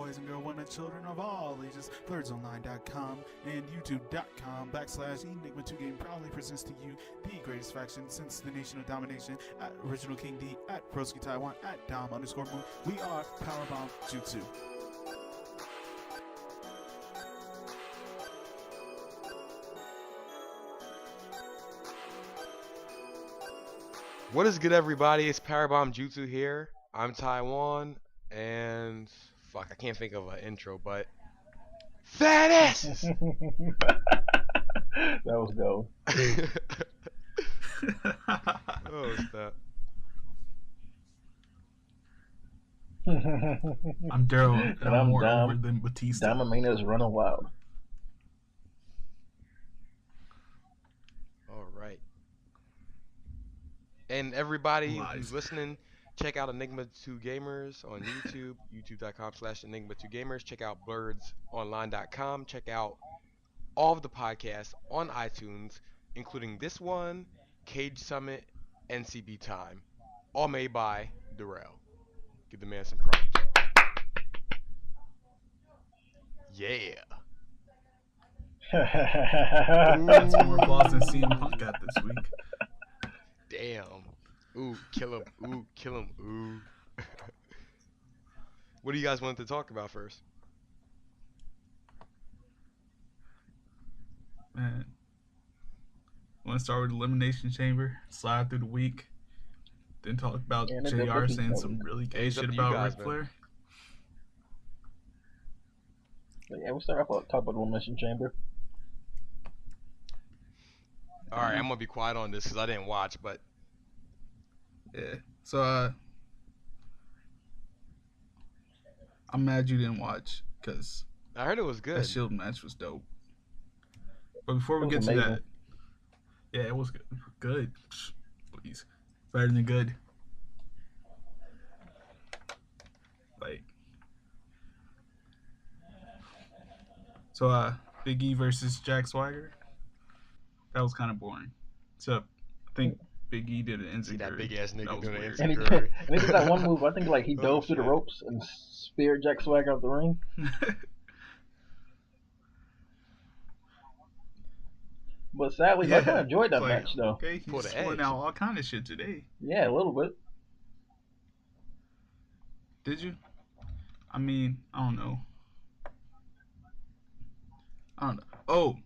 boys and girls, women, children of all ages. Thirdsonline.com and youtube.com/Enigma2Game proudly presents to you the greatest faction since the Nation of Domination at Original King D, at Broski Taiwan, at Dom_Moon. We are Powerbomb Jutsu. What is good, everybody? It's Powerbomb Jutsu here. I'm Taiwan, and fuck, I can't think of an intro, but fat asses. That was dope. Oh, stop. I'm Daryl, and I'm more Dom. over than Batista. Dominator's running wild. All right. And everybody who's listening, check out Enigma2Gamers on YouTube, youtube.com/Enigma2Gamers. Check out birdsonline.com. Check out all of the podcasts on iTunes, including this one, Cage Summit, NCB Time, all made by Darrell. Give the man some props. Yeah. That's more applause than CM Punk got this week. Damn. Ooh, kill him. Ooh, kill him. Ooh. What do you guys want to talk about first? Man, want to start with Elimination Chamber, slide through the week, then talk about JR saying some really gay shit about Ric Flair. Yeah, we'll start off with talk about the Elimination Chamber. Alright, I'm gonna be quiet on this because I didn't watch, but yeah. So I'm mad you didn't watch because I heard it was good. That Shield match was dope. But before we get to that, yeah, it was good. Good, please, better than good. Like, so Big E versus Jack Swagger. That was kind of boring. Except, I think Big E did an instant. That big ass nigga doing an and he instant. did that one move. I think like he dove through the ropes and speared Jack Swagger out the ring. But sadly, I kind of enjoyed that match though. Okay, he's pulling out all kind of shit today. Yeah, a little bit. Did you? I mean, I don't know. Oh,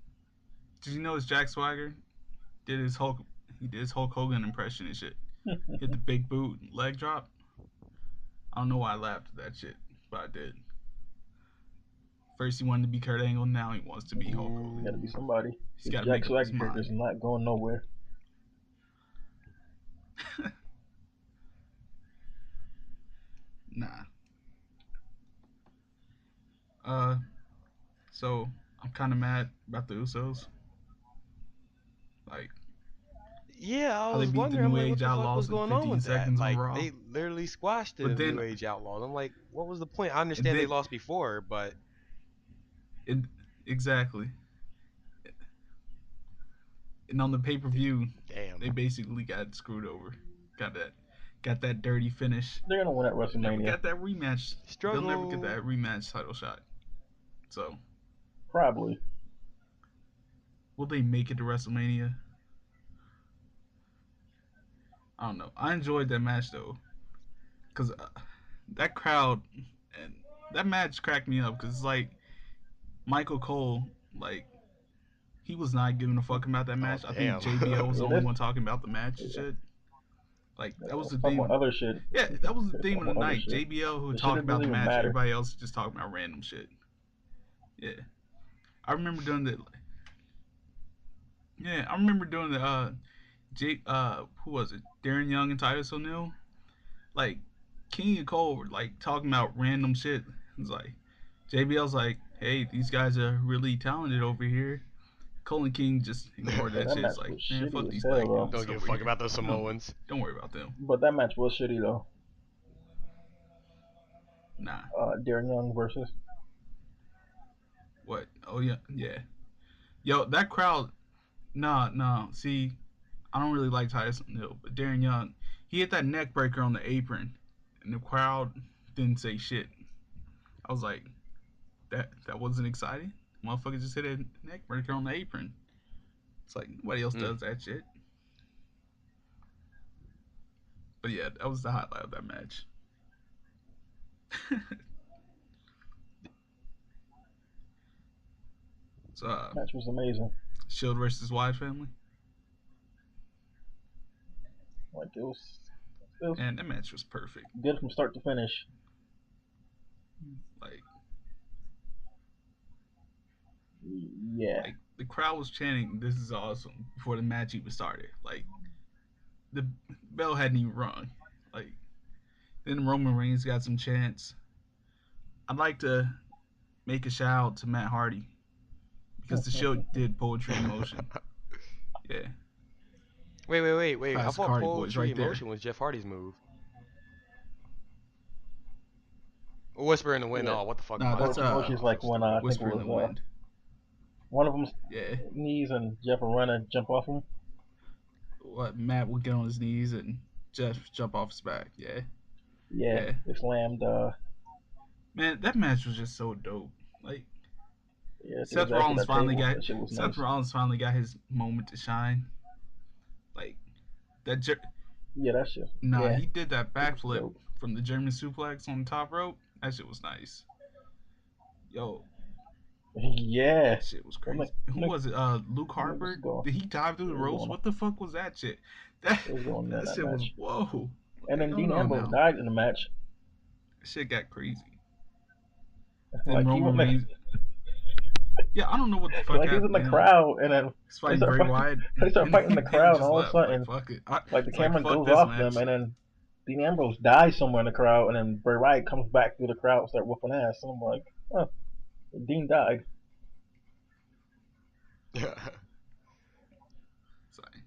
did you notice Jack Swagger did his Hulk Hogan impression and shit? Hit the big boot, leg drop. I don't know why I laughed at that shit, but I did. First he wanted to be Kurt Angle, now he wants to be Hulk Hogan. Gotta be somebody. He's got Jack Swagger character's not going nowhere. Nah. So I'm kind of mad about the Usos. Like, yeah, I was wondering what the fuck was going on with that. Like, they literally squashed the New Age Outlaws. I'm like, what was the point? I understand they lost before, but exactly. And on the pay-per-view, damn, they basically got screwed over. Got that dirty finish. They're gonna win at WrestleMania. Never got that rematch. Struggle. They'll never get that rematch title shot. So probably. Will they make it to WrestleMania? I don't know. I enjoyed that match though, cause that crowd and that match cracked me up. Cause like Michael Cole, like he was not giving a fuck about that match. I think JBL was the only one talking about the match and shit. Like that was the theme. Other shit. Yeah, that was the theme of the night. JBL who talked about the match. Everybody else just talking about random shit. Yeah, I remember doing the. Yeah, I remember doing the who was it? Darren Young and Titus O'Neil. Like King and Cole were like talking about random shit. It's like JBL's like, hey, these guys are really talented over here. Cole and King just ignored that shit. It's like, man, fuck these black dudes. Don't give a fuck about those Samoans. Don't worry about them. But that match was shitty though. Nah. Darren Young versus. What? Oh yeah. Yo, that crowd. Nah. See, I don't really like Titus O'Neil, but Darren Young, he hit that neck breaker on the apron, and the crowd didn't say shit. I was like, that wasn't exciting. Motherfucker just hit a neck breaker on the apron. It's like nobody else Mm. does that shit. But yeah, that was the highlight of that match. So Match was amazing. Shield versus Wyatt family. Like it was And that match was perfect. good from start to finish. Like Yeah. like the crowd was chanting, "This is awesome" before the match even started. Like the bell hadn't even rung. Like then Roman Reigns got some chants. I'd like to make a shout out to Matt Hardy because the show did poetry in motion. Yeah, Wait. I classic thought Hardy boys Poetry right in there. Motion was Jeff Hardy's move. Whisper in the Wind. Yeah. Oh, what the fuck am Nah, I that's Poetry talking Motion's about? like I'm when stupid. I think it Whisper in the was Wind. one of them's Yeah, knees and Jeff will run and jump off him. what Matt would get on his knees and Jeff jump off his back. Yeah, Yeah, yeah. they slammed. Man, that match was just so dope. Like Yeah, they Seth was after Rollins that finally table. got That shit was Seth nice. Rollins finally got his moment to shine. Like that. Yeah, that shit. Nah, Yeah, he did that it was backflip dope. from the German suplex on the top rope. That shit was nice. Yo, Yeah. that shit was What crazy. Who was it? Luke niggas Harper? going? Did he dive through It the was ropes? going. What the fuck was that shit? That It was going in that that shit was match. whoa. And Like, then hold Dean on Ambrose now. died in the match. That shit got crazy. Then Like he Roman went. Reigns. Yeah, I don't know what the fuck Like he was in happened the to him. crowd, and then He's they fighting start Bray fighting. Wyatt, They start and fighting in the then he crowd, and just all of a left. Like sudden, fuck it. like the It's like camera fuck goes this off them, match. and then Dean Ambrose dies somewhere in the crowd, and then Bray Wyatt comes back through the crowd and start whooping ass. And I'm like, huh, Dean died. It's like,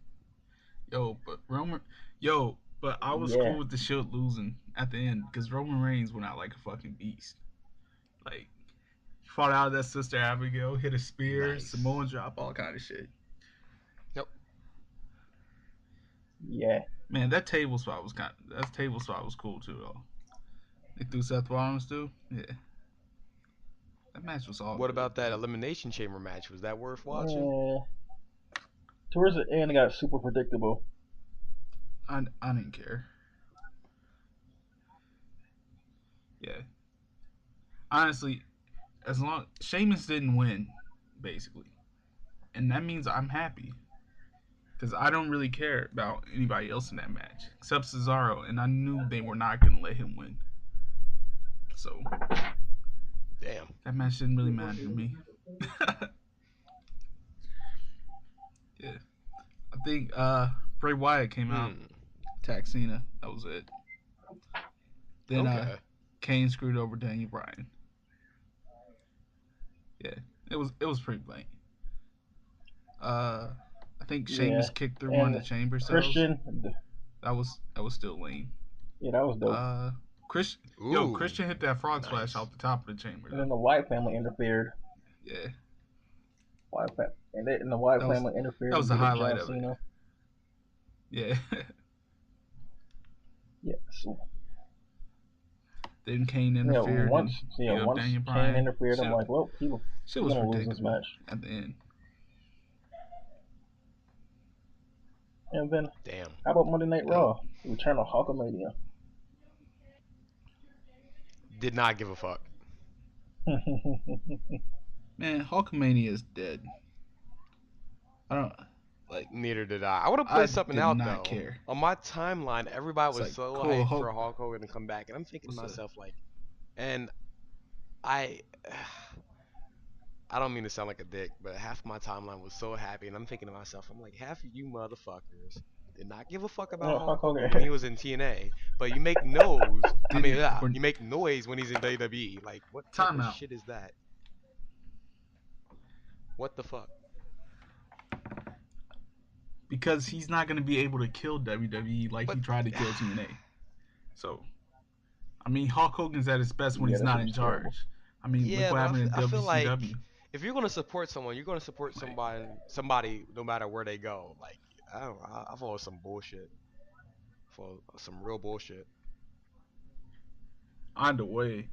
but I was Yeah, cool with the Shield losing at the end because Roman Reigns went out like a fucking beast. Like he fought out of that Sister Abigail, hit a spear, Nice. Samoan drop, all kind of shit. Yep. yeah, Man, that table spot was cool too though. They threw Seth Rollins too. Yeah, that match was all What good, about that but Elimination Chamber match? Was that worth watching? yeah. Towards the end, it got super predictable. I didn't care. Yeah, honestly, as long Sheamus didn't win, basically, and that means I'm happy because I don't really care about anybody else in that match except Cesaro, and I knew they were not gonna let him win. So Damn. that match didn't really matter to me. Yeah, I think Bray Wyatt came out, Hmm. attacked Cena. That was it. Then Okay. Kane screwed over Daniel Bryan. Yeah, it was pretty blank. I think Yeah, Sheamus kicked through one and of the chamber cells. Christian, That was still lame. yeah, that was dope. Chris, Ooh. Christian hit that frog splash Nice. off the top of the chamber And then though. the White family interfered. Yeah, And the White that was family interfered that was and the beat up highlight John of it. Cena. Yeah. Yeah, so Then Kane yeah, interfered and beat up once Daniel Kane Bryan. interfered, I'm like, well, he's Shit was gonna lose this predictable match. at the end. And then Damn. how about Monday Night Yo, Raw? Return of Hulkamania. Did not give a fuck. man, Hulkamania is dead. I don't like. Neither did I. I would have I put something did out not though. care. On my timeline, everybody It's was like so cool hyped Hulk. for Hulk Hogan to come back, and I'm thinking to What's myself like, and I, I don't mean to sound like a dick, but half my timeline was so happy, and I'm thinking to myself, I'm like, half of you motherfuckers did not give a fuck about Hulk Hulk Hogan Hogan. when he was in TNA, but you make noise. I mean, Didn't you make noise when he's in WWE. Like, what type of timeout shit is that? What the fuck? because he's not gonna be able to kill WWE like But he tried to kill TNA. So I mean, Hulk Hogan's at his best when Yeah, he's that shit not in was terrible. charge. I mean, look yeah, what but happened in I feel like WCW. if you're gonna support someone, you're gonna support Like, somebody no matter where they go. Like I don't know, I follow some bullshit. For some real bullshit. either way,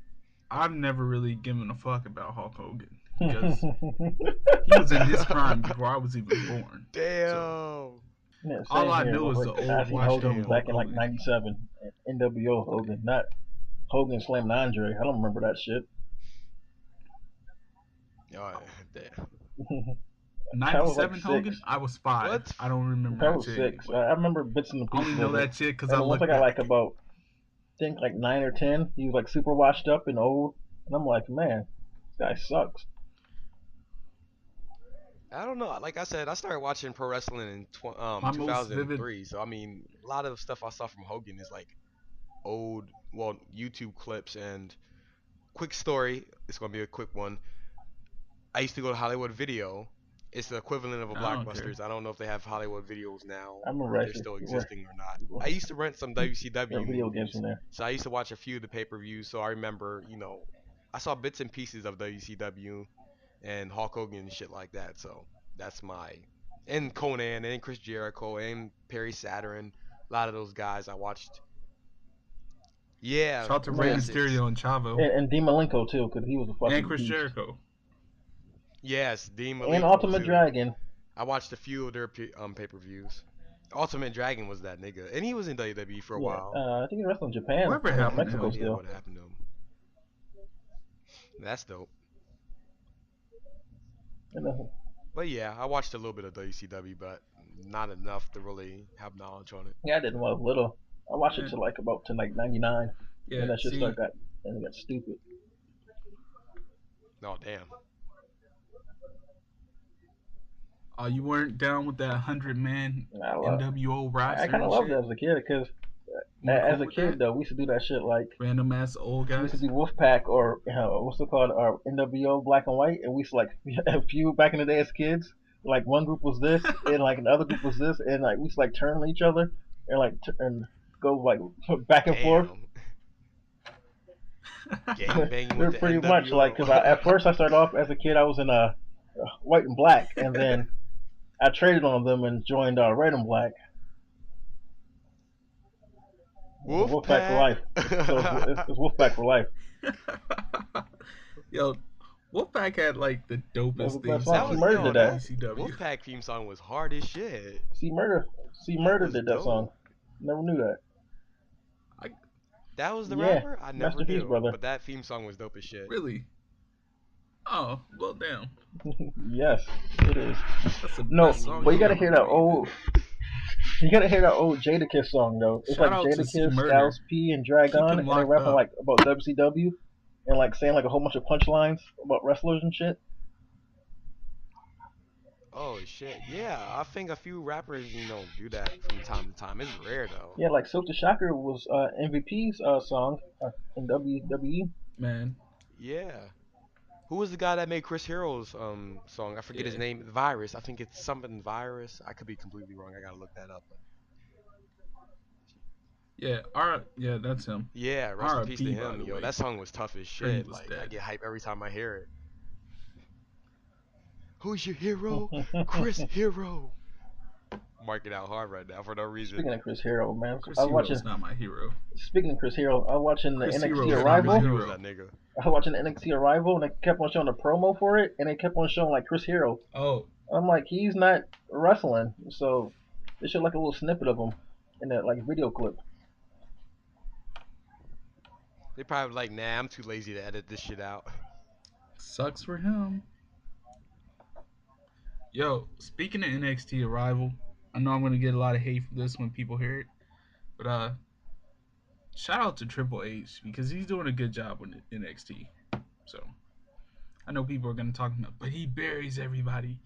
I've never really given a fuck about Hulk Hogan because he was in his prime before I was even born. So Damn. Yeah, all same I here. know is Like, the I old seen washed up Hogan Damn. back Hulk in like Hogan. '97. NWO Hogan, not Hogan slamming Andre. I don't remember that shit. Oh, damn. I was like 97 Hogan? 6. I was 5. What? I don't remember I that was shit, 6. but I remember bits and I only pieces know of it. that shit because I And once I look got like back. about, I think like 9 or 10, he was like super washed up and old. And I'm like, man, this guy sucks. I don't know. Like I said, I started watching pro wrestling in My most vivid. 2003. So I mean, a lot of the stuff I saw from Hogan is like old, well, YouTube clips. And quick story. It's gonna be a quick one. I used to go to Hollywood Video. It's the equivalent of a I don't care. Blockbusters. I don't know if they have Hollywood Videos now, I remember if they're actually still existing or not. I used to rent some there WCW were video games movies, in there. so I used to watch a few of the pay-per-views. So I remember, I saw bits and pieces of WCW and Hulk Hogan and shit like that. So that's my and Conan and Chris Jericho and Perry Saturn. A lot of those guys I watched. Yeah, Shout out to Rey Yeah. classics. Mysterio and Chavo And Dean Malenko too, because he was a and fucking Chris beast. Jericho. Yes, Dean And Malenko Ultimate too. Dragon. I watched a few of their pay-per-views. Ultimate Dragon was that nigga, and he was in WWE for a Yeah, while. I think he wrestled in Japan Whatever or I have happened to no Mexico him? idea still. what happened to him. That's dope. And, But yeah, I watched a little bit of WCW, but not enough to really have knowledge on it. yeah, I didn't when I was little. I watched it Yeah. till like about to like '99, Yeah, and that shit see, and it got stupid. Oh damn. you weren't down with that 100-man And NWO roster I kind of and loved it shit? as a kid because You weren't as cool a with kid that? though, we used to do that shit like Random ass old we used to guys? do Wolfpack or what's it called, NWO Black and White, and we used to like a few back in the day as kids. Like one group was this, and like another group was this, and like we used to like turn on each other and like and go like back and forth. Damn. Gang banging with the Pretty much like because NWO. at first I started off as a kid I was in white and black, and then I traded on them and joined red and black. Wolfpack for life. So it's Wolfpack for life. Yo, Wolfpack had like the That was dopest the theme best That song. song She was murdered yo, that. that WCW. Wolfpack theme song was hard as shit. See Murder was did that dope. song. Never knew that. That was the Yeah, rapper? I never Masterpiece, knew. brother. But that theme song was dope as shit. Really? Oh, well, damn. Yes, it is. That's the No, best song but you he gotta ever hear that made, old. You gotta hear that old Jadakiss song though. It's Shout like out to C Jadakiss, Murder. Styles P, and Keep Dragon, him and they locked rapping up. like about WCW, and like saying like a whole bunch of punchlines about wrestlers and shit. Oh shit. Yeah, I think a few rappers, do that from time to time. It's rare though. Yeah, like Silk the Shocker was MVP's song in WWE. Man, Yeah. Who was the guy that made Chris Hero's song? I forget his yeah. name. Virus. I think it's something Virus. I could be completely wrong. I gotta look that up. Yeah, that's him. Yeah, rest in peace to R.I.P., by him. the Yo, way. that song was tough as Sure he shit. was Like I dead. get hype every time I hear it. Who's your hero? Chris Hero. Mark it out hard right now for no reason. Speaking of Chris Hero, man, Chris I was Hero's watching. not my hero. Speaking of Chris Hero, I was watching the Chris Hero NXT is not my Arrival. hero. Who's that nigga? I was watching the NXT Arrival, and they kept on showing the promo for it, and they kept on showing like Chris Hero. Oh, I'm like, he's not wrestling, so they showed like a little snippet of him in that like video clip. They probably like, nah, I'm too lazy to edit this shit out. sucks for him. Yo, speaking of NXT Arrival, I know I'm gonna get a lot of hate for this when people hear it, but shout out to Triple H because he's doing a good job with NXT. So I know people are gonna talk about, but he buries everybody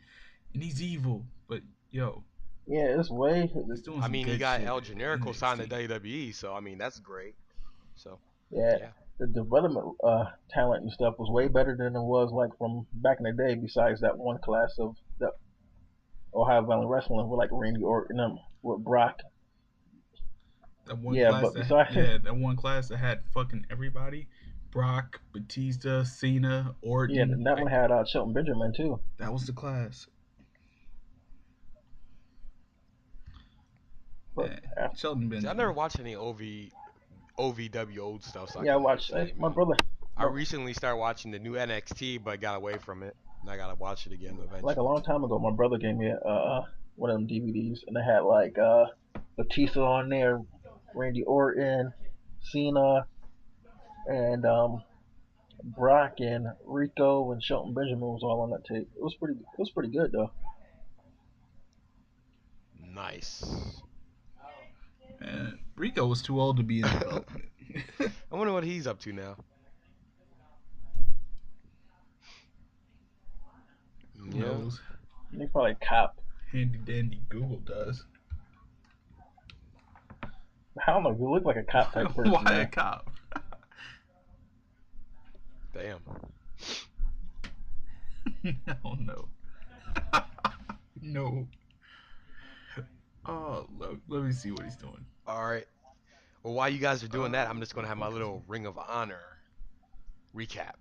and he's evil. But yo, Yeah, it's way. he's doing I some mean, he good got shit El in Generico signed to NXT. WWE, so I mean, that's great. So, Yeah, yeah. the development talent and stuff was way better than it was like from back in the day. Besides that one class of the Ohio Valley Wrestling with like Randy Orton with Brock. That one Yeah, class but that besides that one class that had fucking everybody. Brock, Batista, Cena, Orton. yeah, and that like, one had Shelton Benjamin too. that was the class. But Man, Shelton See, I Benjamin. never watched any OVW old stuff, so I yeah, I couldn't watched say, my man. brother. I No, recently started watching the new NXT, but got away from it, and I gotta watch it again like a eventually. long time ago, my brother gave me one of them DVDs, and it had like Batista on there, Randy Orton, Cena, and Brock and Rico and Shelton Benjamin was all on that tape. It was pretty. It was pretty good though. Nice. Man, Rico was too old to be in development. I wonder what he's up to now. Who Yeah. knows? They probably cop. Handy dandy Google does. I don't know. He looked like a cop type person. Why a Man. cop? Damn. Hell no. No. Oh, look, let me see what he's doing. All right. Well, while you guys are doing that, I'm just gonna have my little Ring of Honor recap.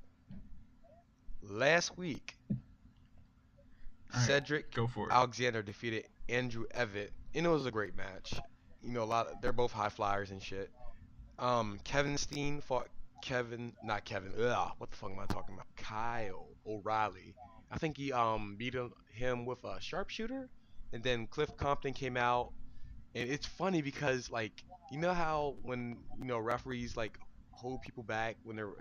Last week, All right, Cedric go for it. Alexander defeated Andrew Evett, and it was a great match. You know, they're both high flyers and shit. Kevin Steen fought not Kevin. What the fuck am I talking about? Kyle O'Reilly. I think he beat him with a sharpshooter, and then Cliff Compton came out, and it's funny because like you know how when referees like hold people back when they're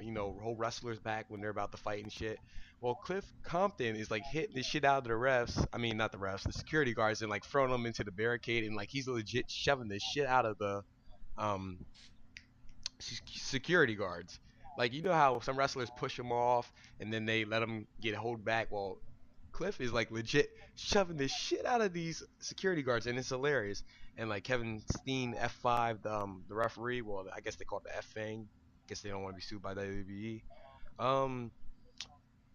hold wrestlers back when they're about to fight and shit. Well, Cliff Compton is like hitting the shit out of the refs. I mean, not the refs, the security guards, and like throwing them into the barricade, and like he's legit shoving the shit out of the um security guards. Like you know how some wrestlers push them off and then they let them get hold back. Well, Cliff is like legit shoving the shit out of these security guards, and it's hilarious. And like Kevin Steen F5, the referee. Well, I guess they call it the F thing. I guess they don't want to be sued by WWE. Um,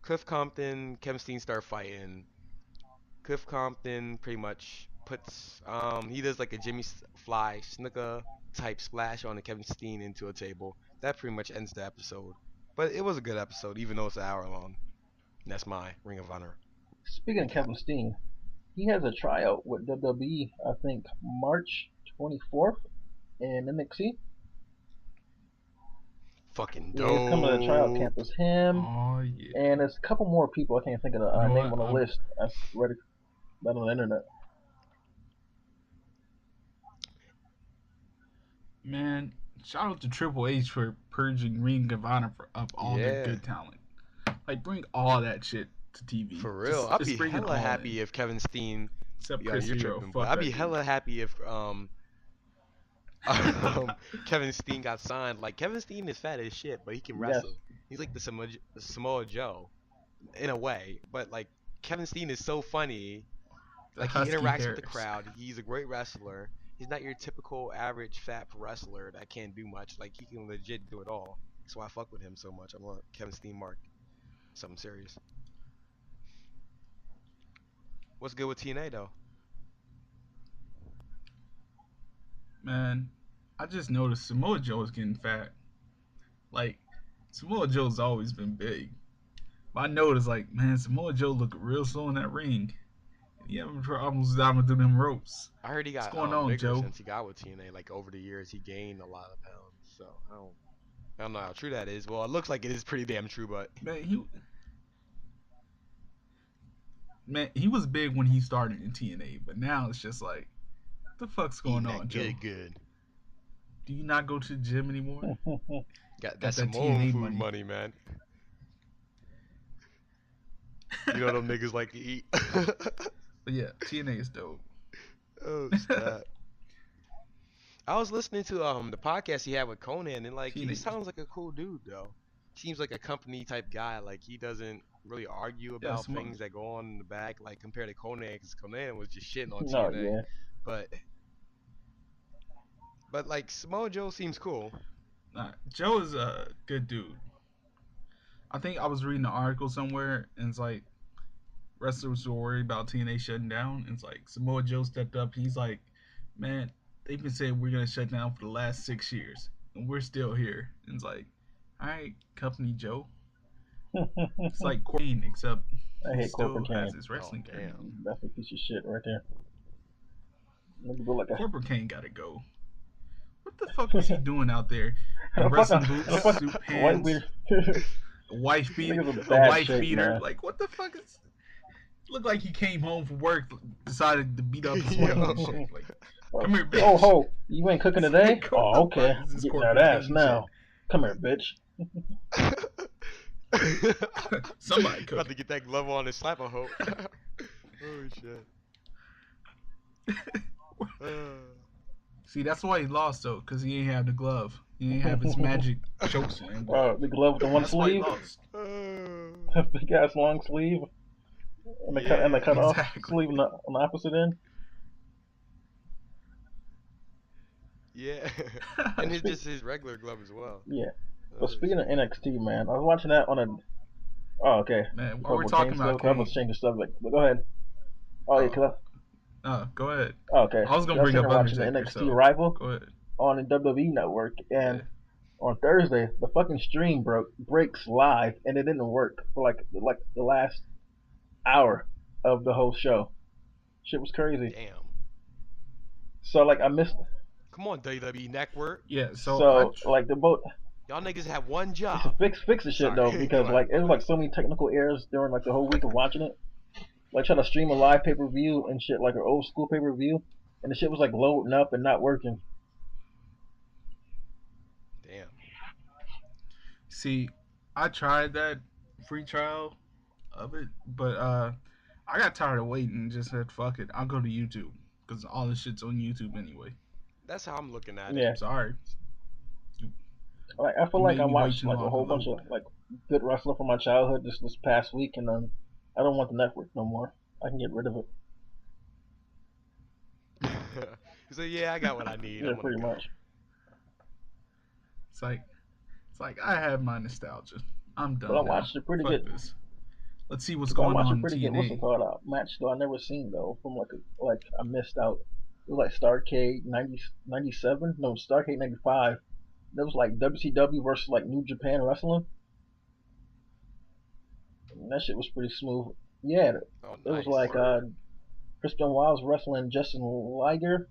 Cliff Compton, Kevin Steen start fighting. Cliff Compton pretty much puts he does like a Jimmy Fly Snuka type splash on the Kevin Steen into a table. That pretty much ends the episode. But it was a good episode, even though it's an hour long. And that's my Ring of Honor Speaking of recap. Kevin Steen, he has a tryout with WWE. I think March 24th in NXT. Fucking Yeah, he's coming to the tryout dope. camp. It's him, Oh yeah. and there's a couple more people. I can't think of the You know name what? on the list. I read it on the internet. Man, shout out to Triple H for purging Ring of Honor of all their Yeah, good talent. Like, bring all that shit to TV. for real. I'd Just be bring it hella all happy in. if Kevin Steen. Except Yeah, Chris you're Hero. tripping, but Fuck I'd that be dude. hella happy if Kevin Steen got signed. Like Kevin Steen is fat as shit, but he can Yes, wrestle. He's like the Samoa Joe in a way, but like Kevin Steen is so funny. The Like he Husky interacts with the Harris. crowd. He's a great wrestler. He's not your typical average fat wrestler that can't do much. Like he can legit do it all. That's why I fuck with him so much. I'm on Kevin Steen mark. Something serious. What's good with TNA though? Man, I just noticed Samoa Joe is getting fat. Like, Samoa Joe's always been big. But I noticed, like, man, Samoa Joe look real slow in that ring. He having problems diving through them ropes. I heard he What's got going on, bigger Joe? since he got with TNA. Like over the years, he gained a lot of pounds. So I don't know how true that is. Well, it looks like it is pretty damn true, but Man, he was big when he started in TNA, but now it's just like, what the fuck's eating going on, that Joe? good. Do you not go to the gym anymore? Got Got that that Samoan TNA food money. money, man. You know them niggas like to eat. But yeah, TNA is dope. Oh snap! I was listening to the podcast he had with Conan, and like he TNA. sounds like a cool dude though. Seems like a company type guy. Like he doesn't really argue Yeah, about Samoa. things that go on in the back. Like compared to Conan, because Conan was just shitting on no, TNA. yeah. But like Samoa Joe seems cool. Nah, Joe is a good dude. I think I was reading an article somewhere, and it's like wrestlers were worried about TNA shutting down. And it's like Samoa Joe stepped up. He's like, man, they've been saying we're gonna shut down for the last 6 years, and we're still here. And it's like, all right, Company Joe. It's like Queen, except I he hate still Corporate has Kane. his wrestling Oh, career. damn. That's a piece of shit right there. Nigga look like a Corporate Kane gotta go. what the fuck was he doing out there? In And wrestling the boots, fucking suit white pants, beater. This wife beat, nigga's in a bad wife shape, beater. man. Like, what the fuck is? Looked like he came home from work, decided to beat up his wife and Yo. shit. Like, come here, bitch. Oh ho, you ain't cooking today? Like, what Oh, the okay. fuck is this Getting that corporate ass king now. Come here, bitch. shit? Somebody About cook. to get that glove on and slap a hoe. Oh shit. See, that's why he lost though, cause he ain't have the glove. He ain't have his magic chokes in. The glove with the one That's why he sleeve, lost. big ass long sleeve, and the cut off exactly. sleeve on the opposite end. Yeah. And it's just his regular glove as well. Yeah. Oh, But speaking of shit. NXT, man, I was watching that on a. Oh, okay. Man, what Oh, we're with talking Kane about, still? I was Kane. changing the subject. But go ahead. Oh, yeah, cause Go ahead. okay. I was gonna I was bring sitting up here watching the Undertaker, NXT so rival go ahead. on the WWE Network, Yeah. and on Thursday the fucking stream breaks live, and it didn't work for like the last hour of the whole show. Shit was crazy. Damn. So like I missed. Come on, WWE Network. Yeah. So like the boat. Y'all niggas have one You job. should fix the shit Sorry. though, Go because ahead, like my it was bad. like so many technical errors during like the whole week of watching it. Like trying to stream a live pay per view and shit, like an old school pay per view, and the shit was like loading up and not working. Damn. see, I tried that free trial of it, but I got tired of waiting and just said, "Fuck it, I'll go to YouTube because all this shit's on YouTube anyway." That's how I'm looking at it. Yeah, Sorry, like I feel you like made I me wait watched too like a long to whole bunch load. of like good wrestler from my childhood this past week, and then I don't want the network no more. I can get rid of it. So yeah, I got what I need. Yeah, I'm gonna pretty go. much. It's like I have my nostalgia. I'm done But I now. watched a pretty Fuck good. this. Let's see what's But I going watched a on in pretty good what's it TNA. called match though I never seen though from like I missed out. It was like Starrcade 97, no Starrcade 95. That was like WCW versus like New Japan Wrestling. And that shit was pretty smooth. Yeah, Oh, it was nice. like Chris Benoit was wrestling Justin Liger,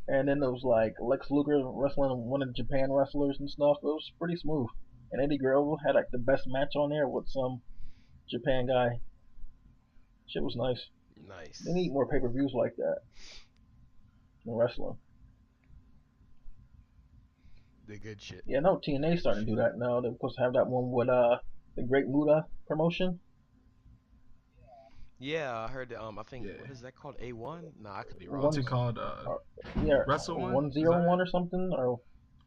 and then it was like Lex Luger wrestling one of the Japan wrestlers and stuff. It was pretty smooth. And Eddie Guerrero had like the best match on there with some Japan guy. Shit was nice. Nice. They need more pay per views like that in wrestling. The good shit. Yeah, no, TNA starting to do that now. They're supposed to have that one with the Great Muta promotion. Yeah, I heard. I think Yeah. what is that called? A1? Nah, I could be wrong. What's it called? Yeah, Wrestle One? 101 or something. Or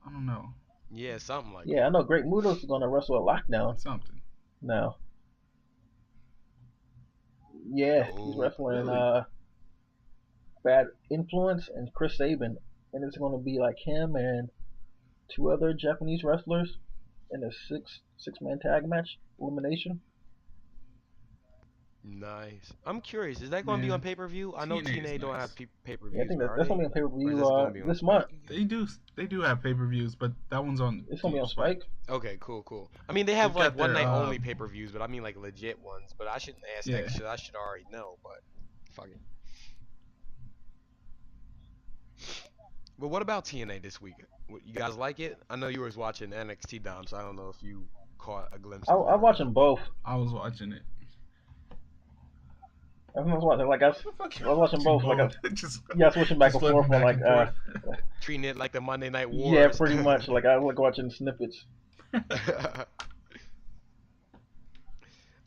I don't know. Yeah, something like yeah, I know Great Muta's gonna wrestle at Lockdown Something. now. Yeah, that. he's Oh, wrestling really? Bad Influence and Chris Sabin, and it's gonna be like him and two other Japanese wrestlers in a six-man tag match elimination. nice. I'm curious. Is that going to be Man, on pay per view? I know TNA is TNA don't nice. have pay per Yeah, I views. think Are that's they? gonna be on pay per Or is view this going to be on this Spike? month. They do have pay-per-views, but that one's on It's gonna be on Spike. Spike. Okay, cool. I mean, they They've have like got one their night only pay per views, but I mean like legit ones. But I shouldn't ask that yeah. 'cause I should already know. But fuck it. But what about TNA this week? You guys like it? I know you was watching NXT Dom, so I don't know if you caught a glimpse of it. I'm watching both. I was watching it. I was watching like I was watching both. Like just yeah, I was switching back just and forth flipping on back like and forth. Treating it like the Monday Night Wars. yeah, pretty much. Like I like watching snippets. I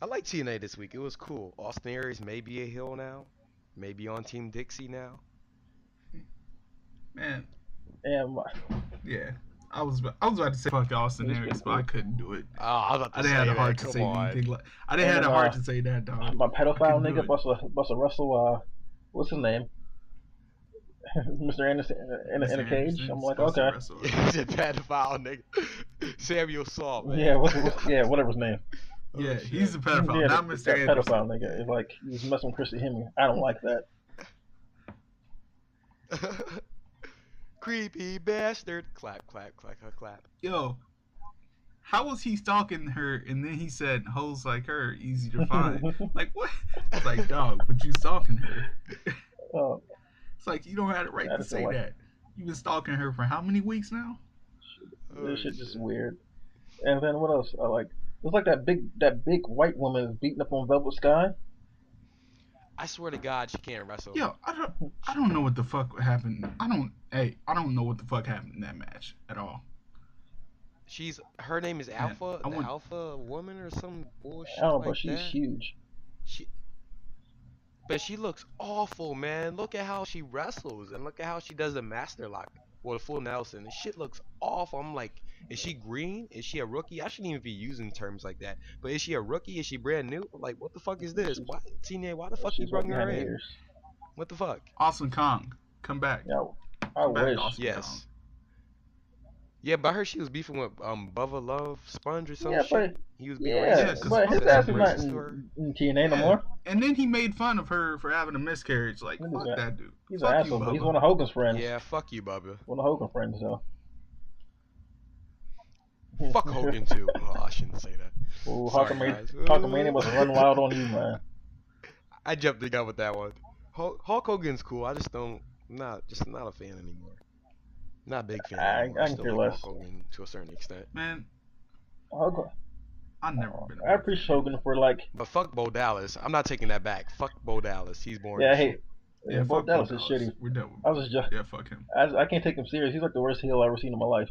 like TNA this week. It was cool. Austin Aries may be a heel now, maybe on Team Dixie now. Man, And yeah. I was about to say fuck Austin Aries, but I couldn't do it. Oh, I was about to I didn't say have the that. heart to Come say on. anything like. I didn't have And, the heart to say that, dog. my I pedophile couldn't do nigga it. must have wrestle what's his name? Mr. Anderson in a Mr. cage. Anderson's I'm like, supposed to okay. wrestle. He's a pedophile nigga. Samuel Saul, man. Yeah, whatever his name. Yeah, shit. he's a pedophile, Yeah, not that Mr. Anderson. pedophile nigga. It's like he's messing with Chrissy Hemme. I don't like that. Creepy bastard. Clap, clap, clap, clap, clap. Yo, how was he stalking her and then he said hoes like her easy to find? Like what? It's like dog, but you stalking her. Oh, It's like you don't have the right I to just don't say like that. You've been stalking her for how many weeks now? Oh This shit just shit. weird. And then what else? Like it's like that big white woman is beating up on Velvet Sky. I swear to God, she can't wrestle. Yo, I don't know what the fuck happened. I don't know what the fuck happened in that match at all. Her name is Man, Alpha, I the want Alpha woman or some I don't bullshit know, like but she's that. huge. She, but she looks awful, man. Look at how she wrestles and look at how she does the master lock. Well, the full Nelson. This shit looks awful. I'm like, is she green? Is she a rookie? I shouldn't even be using terms like that. But is she a rookie? Is she brand new? Like, what the fuck is this? She's Why, Tine? Why the fuck you she's right bringing her behind the in? ears. What the fuck? Awesome Kong, come back, Yeah, I come back, wish. Awesome Kong. Yes. Yeah, but I heard she was beefing with Bubba Love Sponge or some Yeah, shit. but He was being yeah, Yeah, racist. cause but fuck his Said that ass something is not dude. racist to her. in TNA no Yeah, more. and then he made fun of her for having a miscarriage. Like, He's fuck that dude. he's an Fuck you, asshole, but he's Bubba. one of Hogan's friends. Yeah, fuck you, Bubba. One of Hogan's friends, though. Fuck Hogan too. Oh, I shouldn't say that. Ooh, Sorry, guys. Hulkamania must run wild on you, man. I jumped the gun with that one. Hulk Hogan's cool. I just don't, just not a fan anymore. Not a big fan anymore. I I can still care like less. Hulk Hogan to a certain extent. Man, Hogan, I've never been. I appreciate Hogan for like, But fuck Bo Dallas. I'm not taking that back. Fuck Bo Dallas. He's boring yeah, as hey, shit. Yeah, Bo fuck Dallas Bo is Dallas. shitty. We're done with I was just, Yeah, fuck him. I can't take him serious. He's like the worst heel I've ever seen in my life.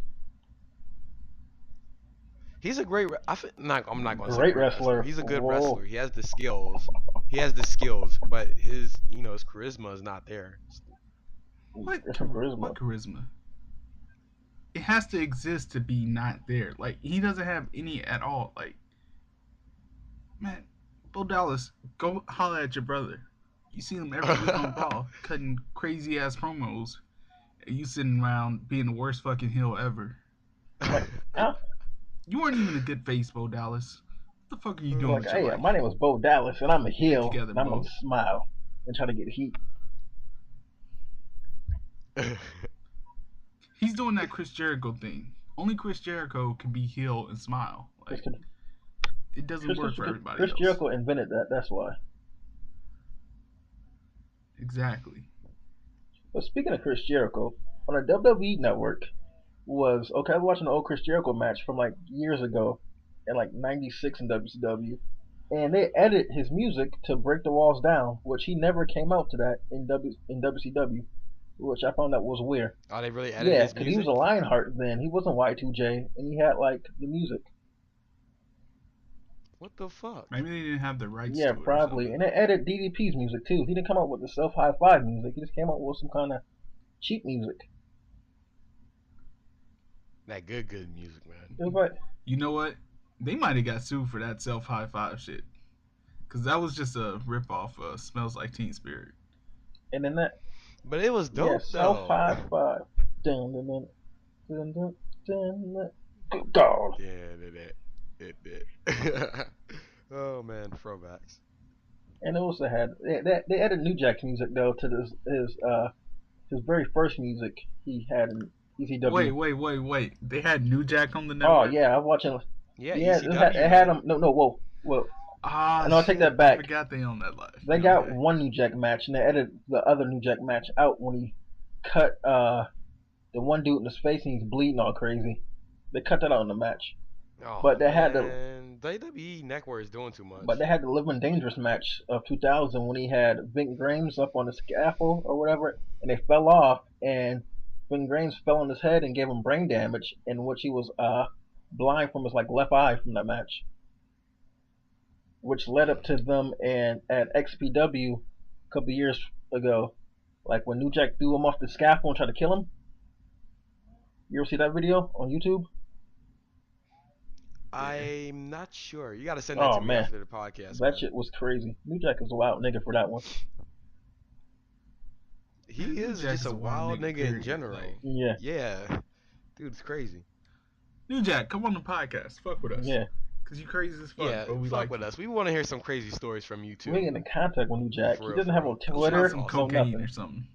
He's a great. I'm not going to say Great great wrestler. wrestler. He's a good Whoa. wrestler. He has the skills. But his charisma is not there. What It's charisma. What charisma? It has to exist to be not there. Like, he doesn't have any at all. Like, man, Bo Dallas, go holler at your brother. You see him every week on Raw, cutting crazy ass promos, and you sitting around being the worst fucking heel ever. Huh? You weren't even a good face, Bo Dallas. What the fuck are you doing Like, with hey, your life? my name is Bo Dallas, and I'm a heel, Together, and I'm Bo. gonna smile and try to get heat. He's doing that Chris Jericho thing. Only Chris Jericho can be heel and smile. Like, it doesn't work for everybody Chris else. Jericho invented that. That's why. Exactly. But speaking of Chris Jericho, on the WWE network was okay. I was watching an old Chris Jericho match from like years ago, in like '96 in WCW, and they edited his music to Break the Walls Down, which he never came out to that in WCW, which I found that was weird. Oh, they really edited Yeah, his because he music? was a Lionheart then. He wasn't Y2J, and he had like the music. What the fuck? Maybe they didn't have the rights Yeah, to it. probably. And they edited DDP's music too. He didn't come out with the Self High Five music. He just came out with some kind of cheap music. That good music, man. It was like, You know what? They might have got sued for that self high five shit. Because that was just a rip off of Smells Like Teen Spirit. and then that, But it was yeah, dope, Self though. High Five. Dun, dun, dun, dun, dun, dun, dun. Good God. Yeah, it did. Oh, man, throwbacks. And it also had they added New Jack's music though to his very first music he had in ECW. Wait. They had New Jack on the Oh network? yeah, I'm watching. Yeah, Yeah, ECW. it had him. No, whoa. Ah, No, I take shit, that back. I forgot they on that live. They got one New Jack match, and they edited the other New Jack match out when he cut the one dude in his face and he's bleeding all crazy. They cut that out in the match. Oh, But they had the- man. WWE Network is doing too much. But they had the Living Dangerous match of 2000 when he had Vince Grimes up on the scaffold or whatever, and they fell off, and Vince Grimes fell on his head and gave him brain damage, in which he was blind from his like left eye from that match, which led up to them and at XPW a couple years ago, like when New Jack threw him off the scaffold and tried to kill him. You ever see that video on YouTube? I'm not sure. You got to send that Oh, to me man. after the podcast. That man. shit was crazy. New Jack is a wild nigga for that one. He New is Jack just is a wild nigga in period, general. like. Yeah, Yeah. Dude's crazy. New Jack, come on the podcast. Fuck with us. yeah. Because you crazy as fuck. Yeah, but we fuck like with you. us. We want to hear some crazy stories from you, too. We ain't in contact with New Jack. For He real, doesn't for have real. on Let's try Twitter, Some no cocaine nothing. or something.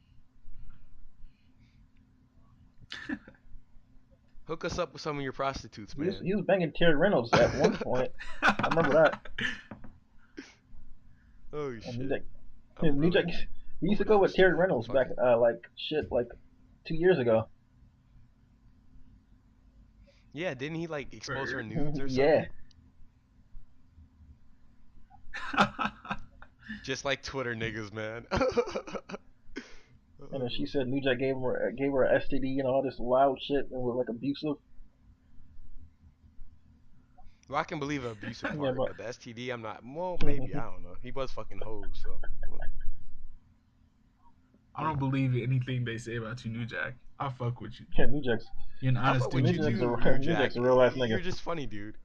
Hook us up with some of your prostitutes, He man. was banging Terry Reynolds at one point. I remember that. Oh, And shit. New Jack, I'm New really Jack, he used to go with overdosing Terry on Reynolds back, fucking- like shit, like 2 years ago. Yeah, didn't he like expose her Word. nudes or Yeah, something? Just like Twitter niggas, man. and then she said New Jack gave her a STD and all this wild shit and was like abusive. Well, I can believe the abusive Yeah, part, but but the STD, I'm not. Well, maybe I don't know. He was fucking hoes, so. I don't believe anything they say about you, New Jack. I fuck with you. yeah, New Jack's You're an I honest fuck dude with New you to Jack's me. too, New Jack. Jack's a real ass You're nigga. just funny, dude.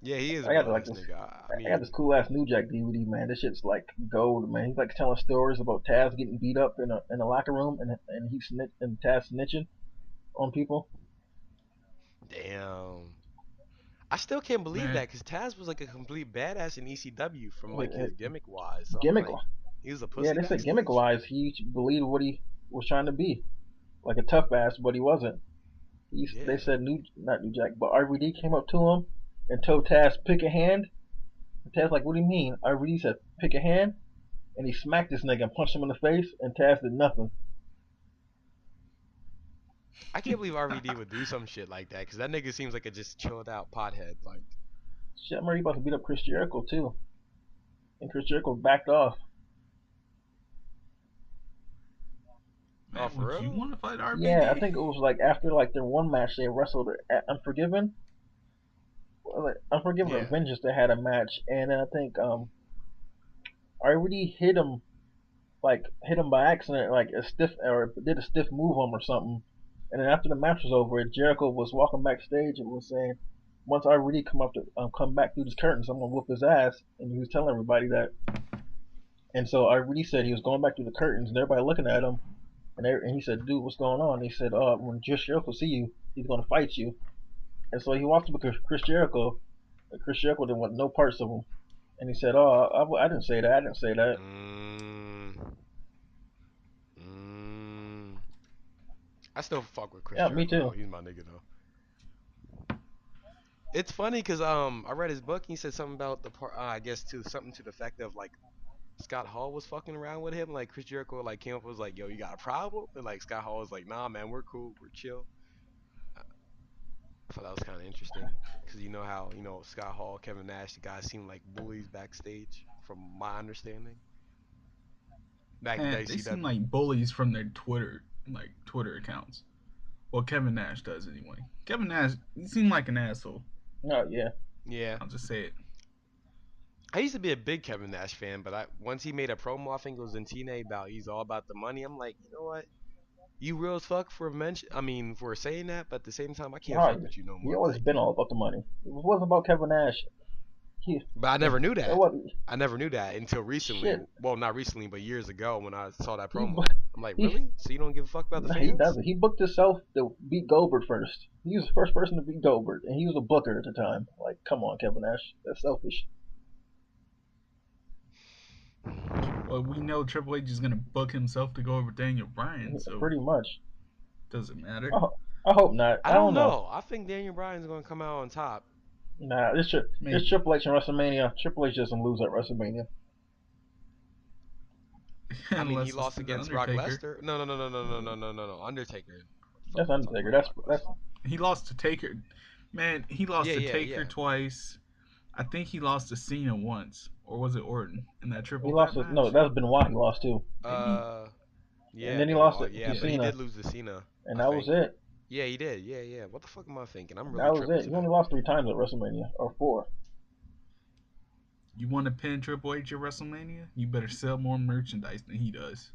Yeah, he is a I got real like ass this. nigga. I I got mean, this cool ass New Jack DVD, man. This shit's like gold, man. He's like telling stories about Taz getting beat up in a locker room and Taz snitching on people. damn. I still can't believe Man, that because Taz was like a complete badass in ECW from like Uh, his gimmick wise. So I'm Gimmick, like, he was a yeah, pussy they said gimmick backstage. wise, he believed what he was trying to be, like a tough ass, but he wasn't. They Yeah. said not New Jack, but RVD came up to him and told Taz pick a hand. And Taz like, what do you mean? RVD said pick a hand, and he smacked this nigga and punched him in the face, and Taz did nothing. I can't believe RVD would do some shit like that because that nigga seems like a just chilled out pothead. Like, Shit, I'm already about to beat up Chris Jericho too, and Chris Jericho backed off. oh, man, for would you real? want to fight Yeah, I RVD? think it was like after like their one match they wrestled at Unforgiven. Like, Unforgiven or Yeah. Vengeance they had a match, and I think RVD hit him by accident, like a stiff or did a stiff move on him or something. And then after the match was over, Jericho was walking backstage and was saying, "Once RVD come back through these curtains, I'm gonna whoop his ass." And he was telling everybody that. And so RVD said he was going back through the curtains, and everybody looking at him. And he said, "Dude, what's going on?" And he said, when Jericho see you, he's gonna fight you." And so he walked up to Chris Jericho. And Chris Jericho didn't want no parts of him. And he said, "Oh, I didn't say that. I didn't say that." Mm, mm. I still fuck with Chris Yeah, me Jericho though. too. He's my nigga though. It's funny because I read his book and he said something about the part I guess to something to the effect of like Scott Hall was fucking around with him. Like Chris Jericho like came up and was like, "Yo, you got a problem?" And like Scott Hall was like, "Nah, man, we're cool, we're chill." I thought that was kind of interesting because you know how Scott Hall, Kevin Nash, the guys seem like bullies backstage, from my understanding. Back in Man, they seem WCW. like bullies from their Twitter accounts. Well, Kevin Nash does anyway. Kevin Nash, he seemed like an asshole. Oh yeah. Yeah, I'll just say it. I used to be a big Kevin Nash fan, but once he made a promo, I think it was in TNA about he's all about the money. I'm like, you know what? You real as fuck for saying that, but at the same time, I can't No, fuck with you no he more. always Like, been all about the money. It wasn't about Kevin Nash. He, but I never knew it that. was I never knew that until recently. shit. Well, not recently, but years ago when I saw that He promo. I'm like, he really? So you don't give a fuck about the he fans? doesn't. He booked himself to beat Goldberg first. He was the first person to beat Goldberg, and he was a booker at the time. Like, come on, Kevin Nash, that's selfish. Well, we know Triple H is gonna book himself to go over Daniel Bryan, so Pretty much. doesn't matter. I, I hope not. I I don't don't know. know. I think Daniel Bryan's gonna come out on top. Nah, this Maybe. Triple H in WrestleMania. Triple H doesn't lose at WrestleMania. I mean, he Unless it's lost the against Brock Undertaker. Lesnar. No. Undertaker. What That's the fuck you talking Undertaker. about, That's He lost to Taker. Man, he lost Yeah, to yeah, yeah. Taker twice. I think he lost to Cena once, or was it Orton in that he triple lost threat to no. match? That was Benoit. He lost to, Maybe. Uh, and yeah, then he lost Benoit. it Yeah, to but he Cena, did lose to Cena, and I that was think. it. Yeah, he did. Yeah, yeah. What the fuck am I thinking? I'm really That was tripping it. He only today. lost 3 times at WrestleMania, or 4. You want to pin Triple H at WrestleMania? You better sell more merchandise than he does.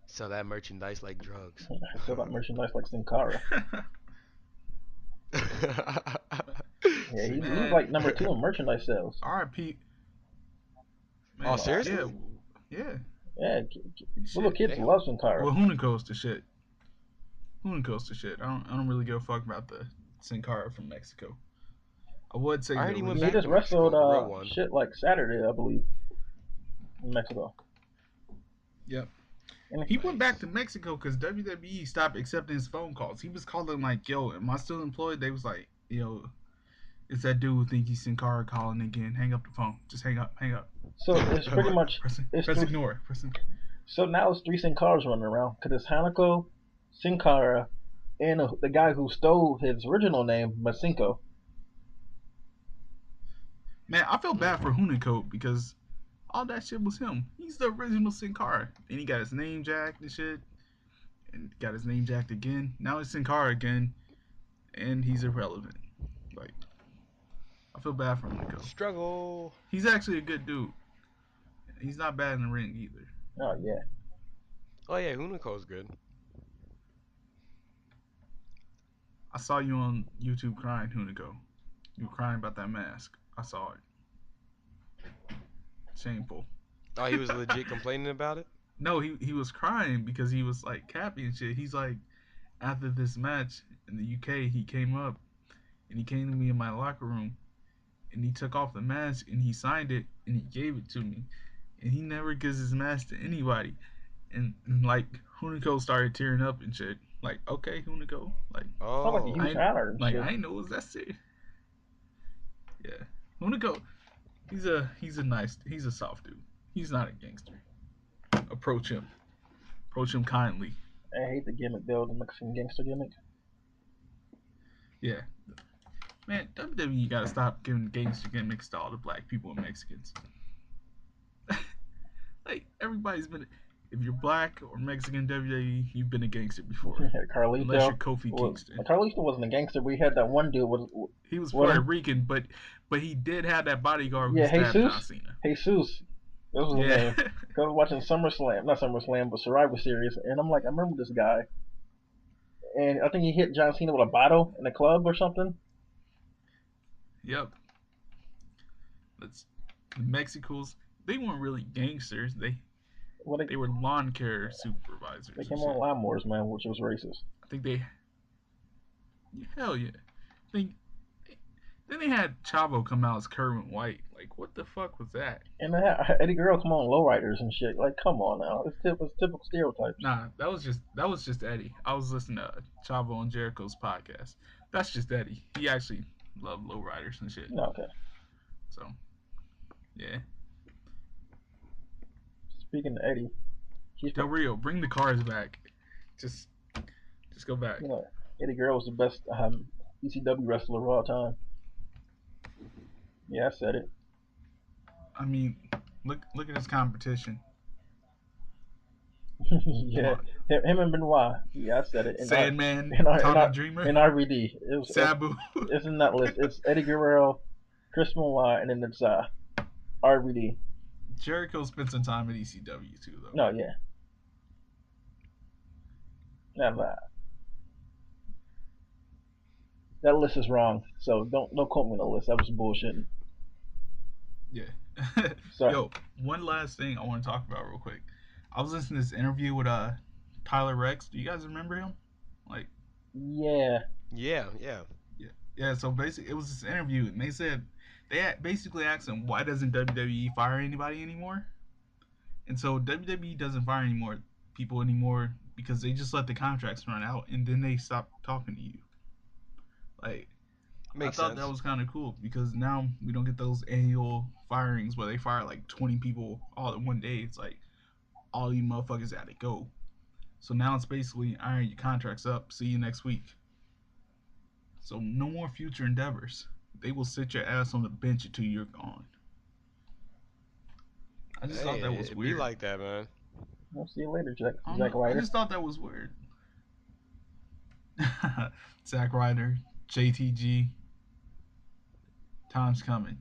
Sell that merchandise like drugs. Still got merchandise like Sin Cara. Yeah, Sin he's Man, like number Cara. 2 in merchandise sales. R.I.P. Oh, Man, seriously? yeah, yeah. Yeah, little Shit. kids Damn. love Sin Cara. Well, Huna goes to shit. Huna goes to shit. I don't really give a fuck about the Sin Cara from Mexico. I would say I the heard he went He back original. just to wrestled Mexico, the real one. shit like Saturday, I believe, in Mexico. Yep. And He went back Nice. to Mexico because WWE stopped accepting his phone calls. He was calling like, "Yo, am I still employed?" They was like, "Yo, It's that dude who think he's Sin Cara calling again. Hang up the phone. Just hang up. Hang up. So it's pretty What? much it's Press three. ignore. So now it's three Sin Caras running around because it's Hanako, Sin Cara, and the guy who stole his original name, Masenko. Man, I feel bad for Hunako because all that shit was him. He's the original Sin Cara. And he got his name jacked and shit. And got his name jacked again. Now it's Sin Cara again. And he's irrelevant. Like, I feel bad for Hunako. Struggle. He's actually a good dude. He's not bad in the ring either. Oh yeah. Oh yeah, Hunako's good. I saw you on YouTube crying, Hunako. You were crying about that mask. I saw it. Shameful. Oh, he was legit complaining about it. No, he was crying because he was like happy and shit. He's like, after this match in the UK, he came up and he came to me in my locker room and he took off the mask and he signed it and he gave it to me. And he never gives his mask to anybody. And like Hunako started tearing up and shit. Like, okay, Hunako. Like, Sounds like a Oh, huge honor and like shit. I ain't know it was that serious. Yeah, Hunako. He's a soft dude. He's not a gangster. Approach him. Approach him kindly. I hate the gimmick though, the Mexican gangster gimmick. Yeah. Man, WWE gotta stop giving gangster gimmicks to all the black people and Mexicans. Like, everybody's been. If you're black or Mexican WWE, you've been a gangster before. Carlito. Unless you're Kofi Well, Kingston. Carlito wasn't a gangster, but he had that one dude was He was what- Puerto Rican, but he did have that bodyguard who Yeah, stabbed John Jesus. Cena. Jesus. That was his Yeah. name. 'Cause I was watching SummerSlam, not SummerSlam, but Survivor Series, and I'm like, I remember this guy. And I think he hit John Cena with a bottle in a club or something. Yep. Let's the Mexicals. They weren't really gangsters. Well, They were lawn care supervisors. they and came shit. on lawnmowers, man, which was racist. I think they. Hell yeah. Then they had Chavo come out as Kerwin White. Like, what the fuck was that? And they had Eddie Guerrero come on lowriders and shit. Like, come on now, it's typical stereotypes. Nah, that was just Eddie. I was listening to Chavo and Jericho's podcast. That's just Eddie. He actually loved lowriders and shit. No, okay. So, yeah. Speaking of Eddie, he's Del Rio, bring the cars back. Just go back. you know, Eddie Guerrero was the best ECW wrestler of all time. Yeah, I said it. I mean, look at his competition. Yeah, him and Benoit. Yeah, I said it. Sandman, and Tommy Dreamer, and RVD. Sabu. It's in that list. It's Eddie Guerrero, Chris Benoit, and then it's RVD. Jericho spent some time at ECW too, though. No, yeah. Not that. That list is wrong. So don't quote me on the list. That was bullshit. Yeah. Sorry. Yo, one last thing I want to talk about real quick. I was listening to this interview with Tyler Rex. Do you guys remember him? Like, Yeah. yeah. yeah. So basically, it was this interview, and they said they basically asked him why doesn't WWE fire anybody anymore? And so WWE doesn't fire people anymore because they just let the contracts run out and then they stop talking to you. Like, Makes I thought sense. that was kind of cool because now we don't get those annual firings where they fire like 20 people all in one day. It's like all you motherfuckers had to go. So now it's basically iron your contracts up. See you next week. So no more future endeavors. They will sit your ass on the bench until you're gone. I just thought that was It weird. be like that, man. We'll see you later, Jack I don't know, I Ryder. just thought that was weird. Zack Ryder, JTG. Time's coming.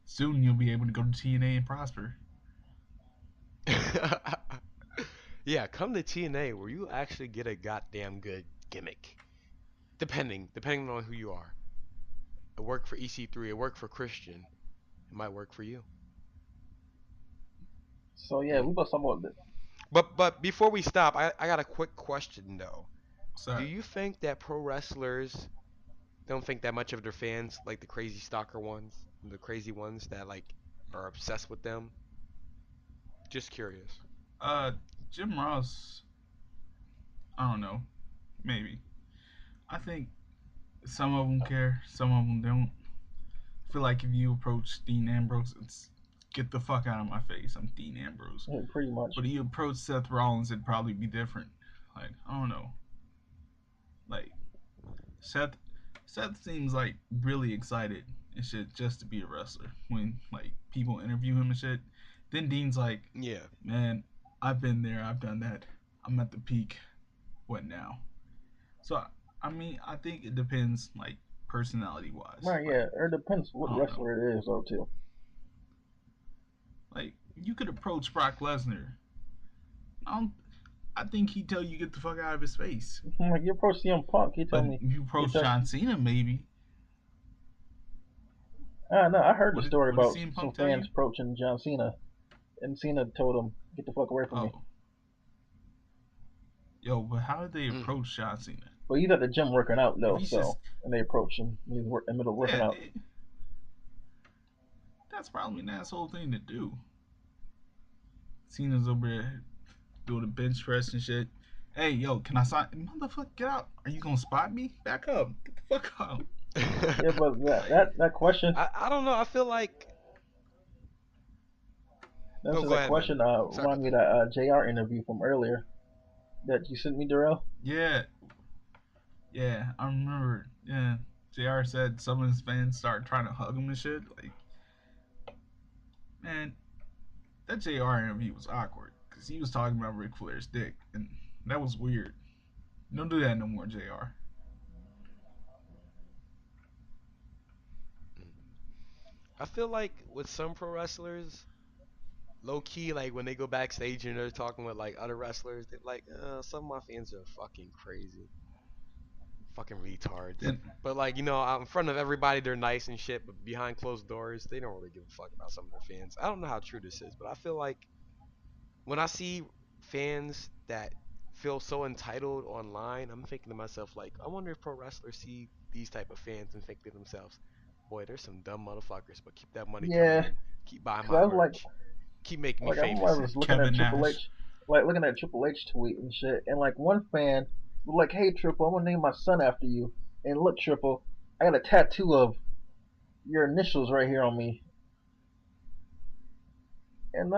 Soon you'll be able to go to TNA and prosper. Yeah, come to TNA where you actually get a goddamn good gimmick. Depending on who you are. It worked for EC3, it worked for Christian. It might work for you. So yeah, we got some of this. But before we stop, I got a quick question though. Sorry. Do you think that pro wrestlers don't think that much of their fans, like the crazy stalker ones, the crazy ones that like are obsessed with them? Just curious. Jim Ross, I don't know. Maybe. I think some of them care, some of them don't. feel like if you approach Dean Ambrose, it's get the fuck out of my face. I'm Dean Ambrose. Yeah, pretty much. But if you approach Seth Rollins, it'd probably be different. Like I don't know. Like Seth, Seth seems like really excited and shit just to be a wrestler when like people interview him and shit. Then Dean's like, Yeah. man, I've been there, I've done that. I'm at the peak. What now? So I mean, I think it depends, like personality wise. Right, Like yeah. It depends what I don't know. wrestler it is, though, too. Like you could approach Brock Lesnar. I don't. I think he'd tell you get the fuck out of his face. Like, you approach CM Punk, he But told me. you He approach told, John Cena, maybe. I don't know. I heard the What did story what did about CM some Punk tell fans you? approaching John Cena, and Cena told him, "Get the fuck away from me." Oh, yo, but how did they Mm. approach John Cena? But he's at the gym working out If though, he's just so and they approach him. He's in the middle of working yeah, out. that's probably an asshole thing to do. Cena's over there doing the bench press and shit. Hey, yo, can I sign? Motherfucker, get out! Are you gonna spot me? Back up! Get the fuck out! Yeah, but that Like, that question, I don't know. I feel like. that's Oh, just go that ahead, man. question. Sorry Remind about me of that. that Jr. interview from earlier that you sent me, Darrell. yeah, yeah, I remember. Yeah, Jr. said some of his fans started trying to hug him and shit. Like, man, that Jr. interview was awkward because he was talking about Ric Flair's dick, and that was weird. Don't do that no more, Jr. Mm. I feel like with some pro wrestlers, low key, like when they go backstage and they're talking with like other wrestlers, they're like, some of my fans are fucking crazy, fucking retards. Then But like out in front of everybody, they're nice and shit. But behind closed doors, they don't really give a fuck about some of their fans. I don't know how true this is, but I feel like when I see fans that feel so entitled online, I'm thinking to myself like, I wonder if pro wrestlers see these type of fans and think to themselves, boy, there's some dumb motherfuckers, but keep that money coming Yeah, in, keep buying because my I was merch, keep making me like I remember I famous. was looking at Kevin Triple Nash. H, like looking at Triple H tweet and shit, and like one fan was like, "Hey Triple, I'm gonna name my son after you." And look, Triple, I got a tattoo of your initials right here on me. And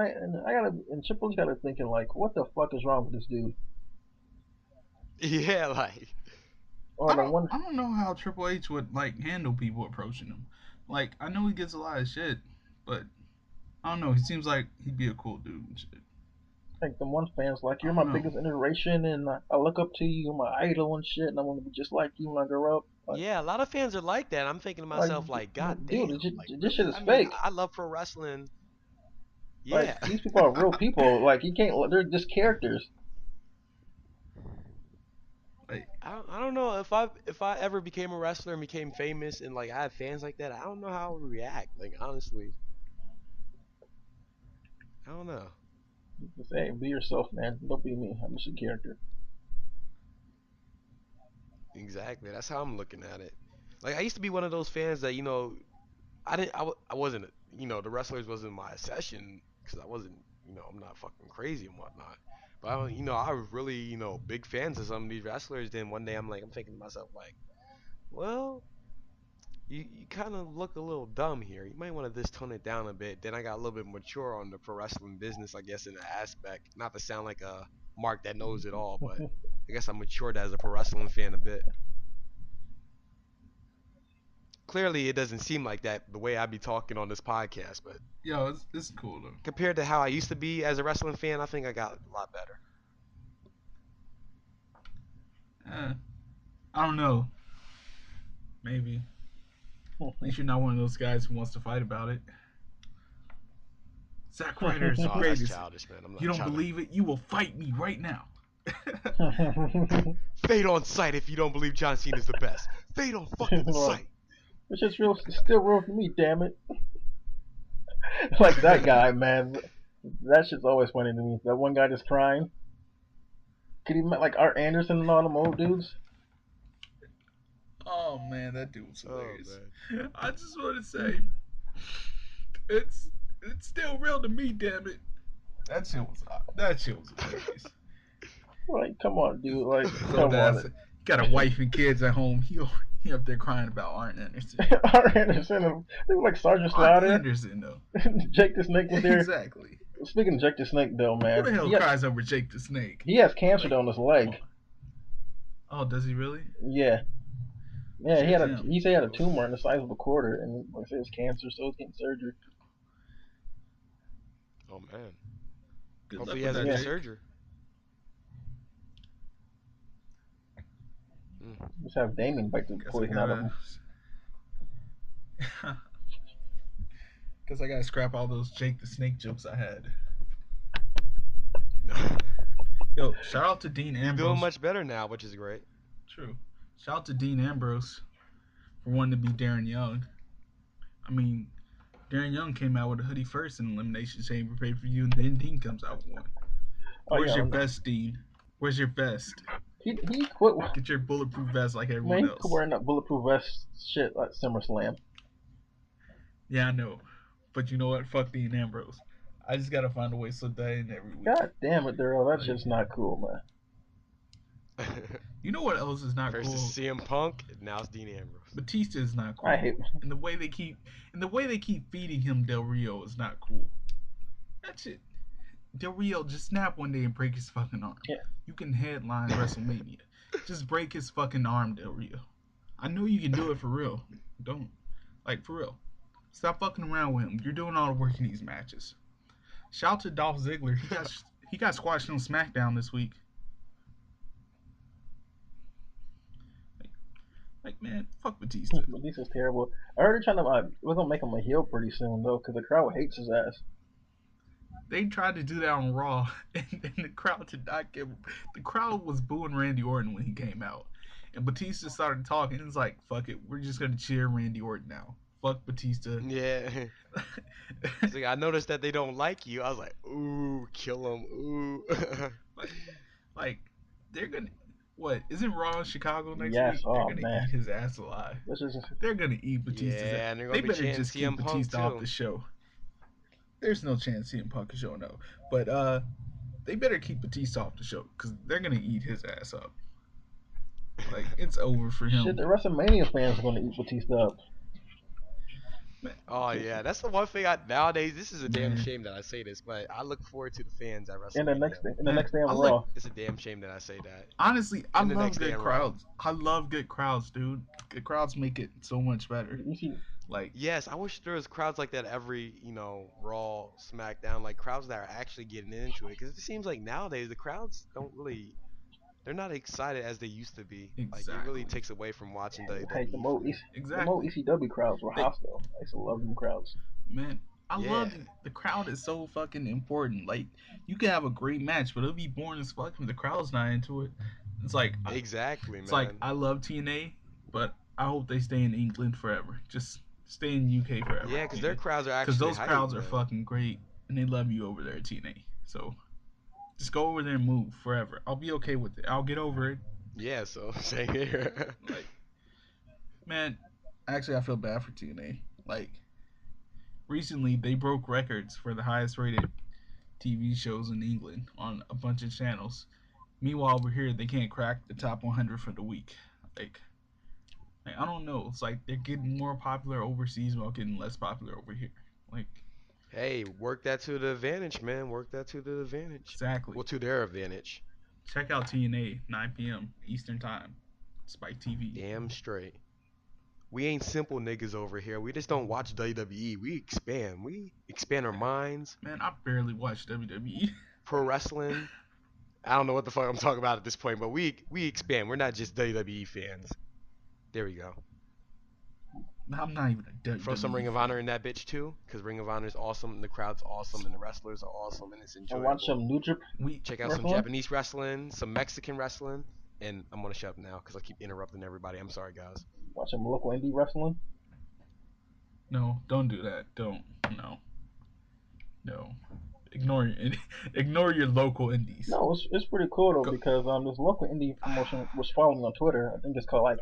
Triple's got to thinking like, what the fuck is wrong with this dude? Yeah, like Or the one, I don't know how Triple H would like handle people approaching him. Like I know he gets a lot of shit, but I don't know. He seems like he'd be a cool dude and shit. like the one fan's like, I "You're my don't know. biggest inspiration, and I look up to you. You're my idol and shit, and I want to be just like you when I grow up." yeah, a lot of fans are like that. I'm thinking to Like, myself like, god dude, damn, like this shit really? is I mean, fake. I love pro wrestling. Like Yeah. these people are real people. Like you can't. They're just characters. Like I don't know if I ever became a wrestler and became famous and like I had fans like that. I don't know how I would react. Like honestly, I don't know. Just hey, be yourself, man. Don't be me. I'm just a character. Exactly. That's how I'm looking at it. Like I used to be one of those fans that I didn't I wasn't the wrestlers wasn't my session because I wasn't I'm not fucking crazy and whatnot. But I was really big fans of some of these wrestlers. Then one day I'm thinking to myself like, well, you kind of look a little dumb here. You might want to just tone it down a bit. Then I got a little bit mature on the pro wrestling business, I guess, in the aspect. Not to sound like a Mark that knows it all, but I guess I matured as a pro wrestling fan a bit. Clearly, it doesn't seem like that the way I be talking on this podcast, but yo, it's cool though. compared to how I used to be as a wrestling fan, I think I got a lot better. I don't know. Maybe. At least you're not one of those guys who wants to fight about it. Zack Ryder is the Oh, that's greatest. childish, man. I'm You not don't trying to. believe it? You will fight me right now. Fade on sight if you don't believe John Cena is the best. Fade on fucking sight. It's just real. It's still real for me. Damn it. Like that guy, man. That shit's always funny to me. That one guy just crying. Could he like Art Anderson and all them old dudes? Oh man, that dude was Oh hilarious. man. I just want to say, it's still real to me. Damn it. That shit was hilarious. Like, come on, dude. Like, So come on. that's got a wife and kids at home. He up there crying about Arn Anderson. Arn Anderson, they were like Sergeant Arn Slaughter. Anderson though. Jake the Snake was there. Exactly. Speaking of Jake the Snake, though, Who man, the hell cries over Jake the Snake? he has cancer on his leg. Oh, does he really? Yeah. Yeah, Shit, he said he had a tumor in the size of a quarter, and like I said, it's cancer, so he's getting surgery. Oh man. Good Hopefully luck he has with a that, good Jake. surgery. Just have Damien bite the Guess I poison out of him. Guess I gotta scrap all those Jake the Snake jokes I had. No. Yo, shout out to Dean He's Ambrose. doing much better now, which is great. True. Shout out to Dean Ambrose for wanting to be Darren Young. I mean, Darren Young came out with a hoodie first in Elimination Chamber pay-per-view, and then Dean comes out with one. Where's your vest, Dean? Where's your vest? He quit. Get your bulletproof vest like everyone Man, he else. quit wearing that bulletproof vest shit like SummerSlam. Yeah, I know. But you know what? Fuck Dean Ambrose. I just gotta find a way to slip that in every week. God damn it, Daryl, that shit's not cool, man. You know what else is not First cool? is CM Punk, now it's Dean Ambrose. Batista is not cool. I hate. And the way they keep feeding him Del Rio is not cool. That shit. Del Rio just snap one day and break his fucking arm. Yeah. You can headline WrestleMania. Just break his fucking arm, Del Rio. I know you can do it for real. Don't, like, for real. Stop fucking around with him. You're doing all the work in these matches. Shout out to Dolph Ziggler. He got squashed on SmackDown this week. Like, man, fuck Batista. Batista's terrible. I heard they're trying to we're gonna make him a heel pretty soon though, because the crowd hates his ass. They tried to do that on Raw, and the crowd did not give. The crowd was booing Randy Orton when he came out, and Batista started talking. It's like, fuck it, we're just gonna cheer Randy Orton now. Fuck Batista. Yeah. It's like, I noticed that they don't like you. I was like, ooh, kill him, ooh. like, they're gonna. What, isn't Raw in Chicago next Yes, week? oh, They're gonna man. eat his ass alive. This is They're gonna eat Batista's Yeah, ass. and they're gonna They be better chanting just keep CM Punk Batista off too. the show. There's no chance CM Punk is showing up. But they better keep Batista off the show, because they're gonna eat his ass up. Like, it's over for him. shit. The WrestleMania fans are gonna eat Batista up. Oh yeah, that's the one thing nowadays. This is a damn Man. shame that I say this, but I look forward to the fans at WrestleMania. In the next day on I Raw. It's a damn shame that I say that. Honestly, I In the love next good damn crowds. I love good crowds, dude. Good crowds make it so much better. You see, Like, Yes, I wish there was crowds like that every, Raw, SmackDown, like crowds that are actually getting into it. Because it seems like nowadays the crowds they're not excited as they used to be. Like it really Exactly. takes away from watching hey, WWE. the Mo exactly. ECW crowds were hostile. I used to love them crowds. Man, I Yeah. love the crowd is so fucking important. Like, you can have a great match, but it'll be boring as fuck if the crowd's not into it. It's like, Exactly, it's man. like I love TNA, but I hope they stay in England forever. Just stay in UK forever. Yeah, because their crowds are actually Because those hype, crowds are man. fucking great, and they love you over there at TNA. So just go over there and move forever. I'll be okay with it. I'll get over it. Yeah, so same here. Like, man, actually, I feel bad for TNA. Like, recently they broke records for the highest rated TV shows in England on a bunch of channels. Meanwhile, over here, they can't crack the top 100 for the week. Like, I don't know. It's like they're getting more popular overseas while getting less popular over here. Like, Hey, work that to the advantage, man. Work that to the advantage. exactly. Well, to their advantage. Check out TNA, 9 p.m. Eastern Time. Spike TV. Damn straight. We ain't simple niggas over here. We just don't watch WWE. We expand. We expand our minds. Man, I barely watch WWE. Pro wrestling. I don't know what the fuck I'm talking about at this point, but we expand. We're not just WWE fans. There we go. I'm not even a WWE. Throw some Ring of Honor in that bitch too, because Ring of Honor is awesome, and the crowd's awesome, and the wrestlers are awesome, and it's I enjoyable. watch some New Japan. We Check out some wrestling? Japanese wrestling, some Mexican wrestling, and I'm gonna shut up now because I keep interrupting everybody. I'm sorry, guys. Watch some local indie wrestling. No, don't do that. Don't. No. Ignore your local indies. No, it's pretty cool though Go. because this local indie promotion was following me on Twitter. I think it's called like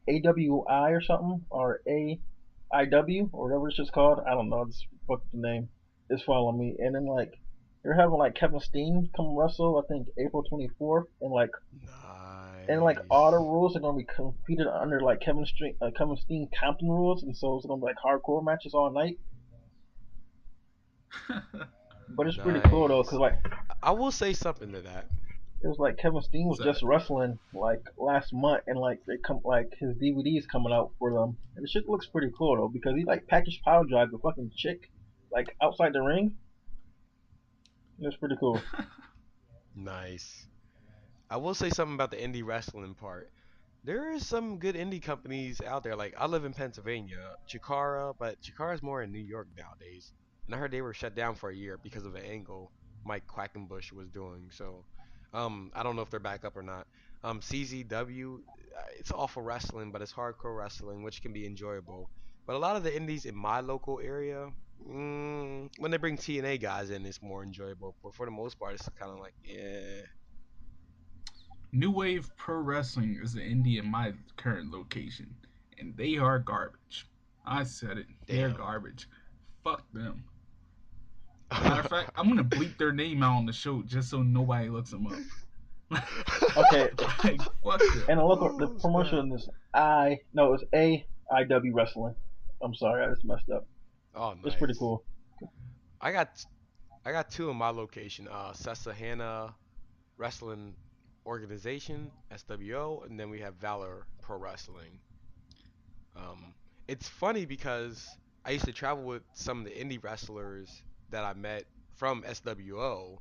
AWI or something, or AIW or whatever it's just called. I don't know. It's fuck the name. It's following me, and then like they're having like Kevin Steen come wrestle. I think April 24th, and like and like all the Nice. rules are gonna be competed under like Kevin Steen Compton rules, and so it's gonna be like hardcore matches all night. But it's pretty cool though, cause Nice. like I will say something to that. it was like Kevin Steen was What's just that? wrestling like last month, and like they come like his DVDs coming out for them, and the shit looks pretty cool though because he like packaged power drive the fucking chick like outside the ring. It was pretty cool. Nice. I will say something about the indie wrestling part. There is some good indie companies out there. Like I live in Pennsylvania, Chikara, but Chikara's more in New York nowadays. And I heard they were shut down for a year because of an angle Mike Quackenbush was doing. So, I don't know if they're back up or not. CZW, it's awful wrestling, but it's hardcore wrestling, which can be enjoyable. But a lot of the indies in my local area, when they bring TNA guys in, it's more enjoyable. But for the most part, it's kind of like, yeah, New Wave Pro Wrestling is the indie in my current location, and they are garbage. I said it. They're damn. garbage. Fuck them. Matter of fact, I'm gonna bleep their name out on the show just so nobody looks them up. Okay, Like fuck them. and the Oh snap! promotion is it's AIW Wrestling. I'm sorry, I just messed up. Oh It's pretty nice. cool. I got I got two in my location. Susquehanna Wrestling Organization (SWO), and then we have Valor Pro Wrestling. Um, it's funny because I used to travel with some of the indie wrestlers that I met from SWO,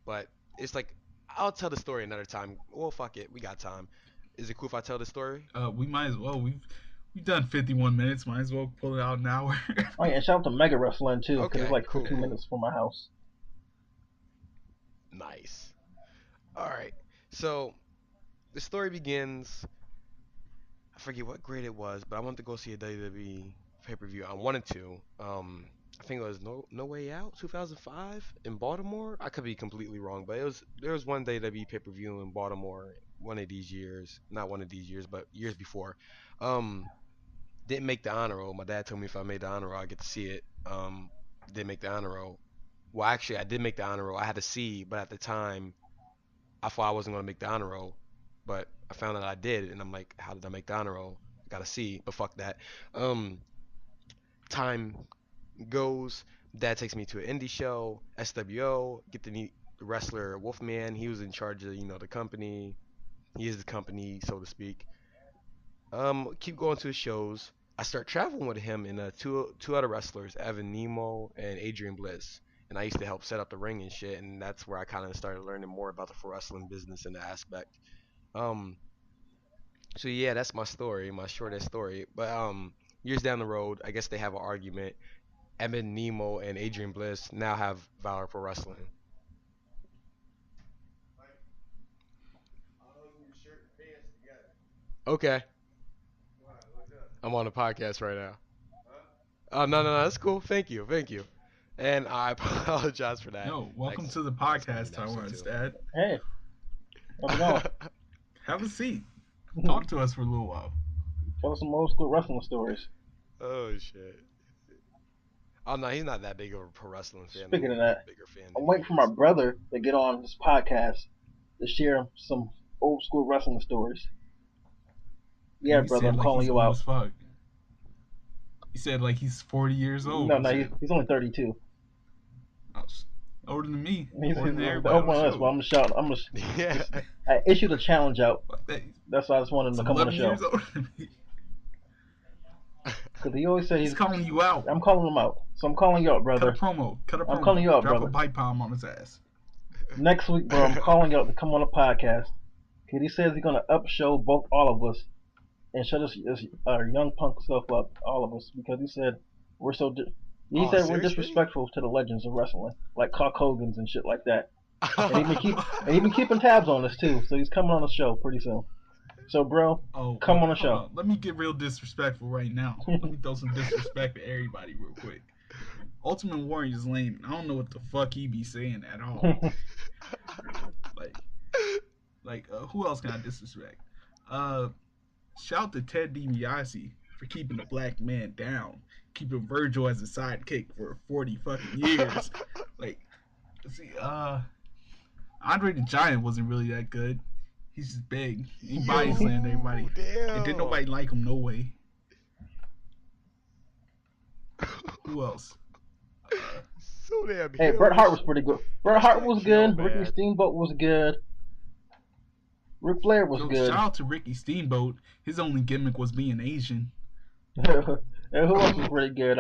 but it's like I'll tell the story another time. Well, fuck it, we got time. Is it cool if I tell the story? We might as well. We've done 51 minutes. Might as well pull it out an hour. Oh yeah, and shout out to Mega Wrestling too, because it's Okay, like cool, 15 cool, minutes from my house. nice. All right, so the story begins. I forget what grade it was, but I wanted to go see a WWE pay per view. I wanted to. I think it was No Way Out 2005 in Baltimore. I could be completely wrong, but there was one WWE pay per view in Baltimore one of these years, not one of these years, but years before. Um, didn't make the honor roll. My dad told me if I made the honor roll, I get to see it. Didn't make the honor roll. Well, actually, I did make the honor roll. I had to see, but at the time, I thought I wasn't gonna make the honor roll, but I found out I did, and I'm like, how did I make the honor roll? I gotta see, but fuck that. Um, time goes. Dad takes me to an indie show, SWO. Get to meet the wrestler Wolfman. He was in charge of the company. He is the company, so to speak. Keep going to his shows. I start traveling with him and two other wrestlers, Evan Nemo and Adrian Bliss. And I used to help set up the ring and shit, and that's where I kind of started learning more about the pro wrestling business and the aspect. Um, so yeah, that's my story, my shortest story. But years down the road, I guess they have an argument. Evan Nemo and Adrian Bliss now have Valor Pro Wrestling. Okay, I'm on a podcast right now. Oh no, no, no, that's cool. Thank you, thank you. And I apologize for that. Yo, welcome Next, to the that's gonna be podcast, an episode Taiwan's two. dad. Hey, how's it going? Have a seat. Talk to us for a little while. Tell us some old school wrestling stories. Oh shit. Oh no, he's not that big of a pro wrestling fan. I'm a Speaking of little bit that, bigger fan I'm than he waiting for my is. brother to get on this podcast to share some old school wrestling stories. And Yeah, you brother, said I'm like calling he's you old out. as fuck. You said like he's 40 years old No, and no, shit. he's only 32. Oh, older than me. He's Older than the everybody open on the on this, but show. I'm gonna shout. I'm gonna. Yeah. I issued a challenge out. Fuck that. That's why I just wanted him He's to come on the 11 years show older than me. because he always says He's calling you out. I'm calling him out. So I'm calling you out, Cut a brother. promo. Cut a I'm promo. calling you out, Drop a brother. pipe bomb on his ass. Next week, bro, I'm calling you out to come on the podcast. Cause he says he's gonna upshow both all of us and shut us young punk stuff up, all of us, because he said we're so. He Oh, said we're seriously? disrespectful to the legends of wrestling, like Hulk Hogan's and shit like that. And he been keeping tabs on us too. So he's coming on the show pretty soon. So, bro, Oh, come well, on the hold show. on. Let me get real disrespectful right now. Let me throw some disrespect to everybody real quick. Ultimate Warrior's lame. I don't know what the fuck he be saying at all. Like, who else can I disrespect? Uh, Shout to Ted DiBiase for keeping the black man down, keeping Virgil as a sidekick for 40 fucking years. Like, see, Andre the Giant wasn't really that good. He's just big. He body Yo, slammed everybody. And didn't damn. nobody like him, no way. Who else? So damn Hey, Bret Hart hellish. was pretty good. Bret Hart was Yo, good. Ricky man. Steamboat was good. Ric Flair was Yo, shout good. out to Ricky Steamboat. His only gimmick was being Asian. And who else was pretty good?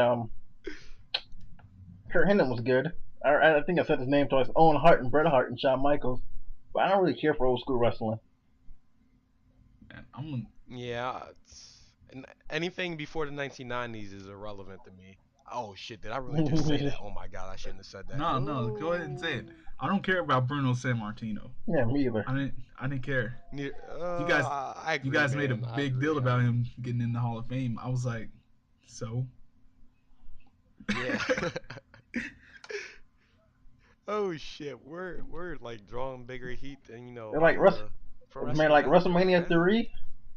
Kurt Hennig was good. I think I said his name twice. Owen Hart and Bret Hart and Shawn Michaels. But I don't really care for old school wrestling. Man, I'm Yeah, anything before the 1990s is irrelevant to me. Oh shit, did I really just say that? Oh my god, I shouldn't have said that. no. Go ahead and say it. I don't care about Bruno Sammartino. Yeah, me either. I didn't care. You guys, I you agree, guys made a man. I big agree. deal about him getting in the Hall of Fame. I was like, so. Yeah. Oh shit, we're like drawing bigger heat than They're like pro man, wrestling like network, WrestleMania man. 3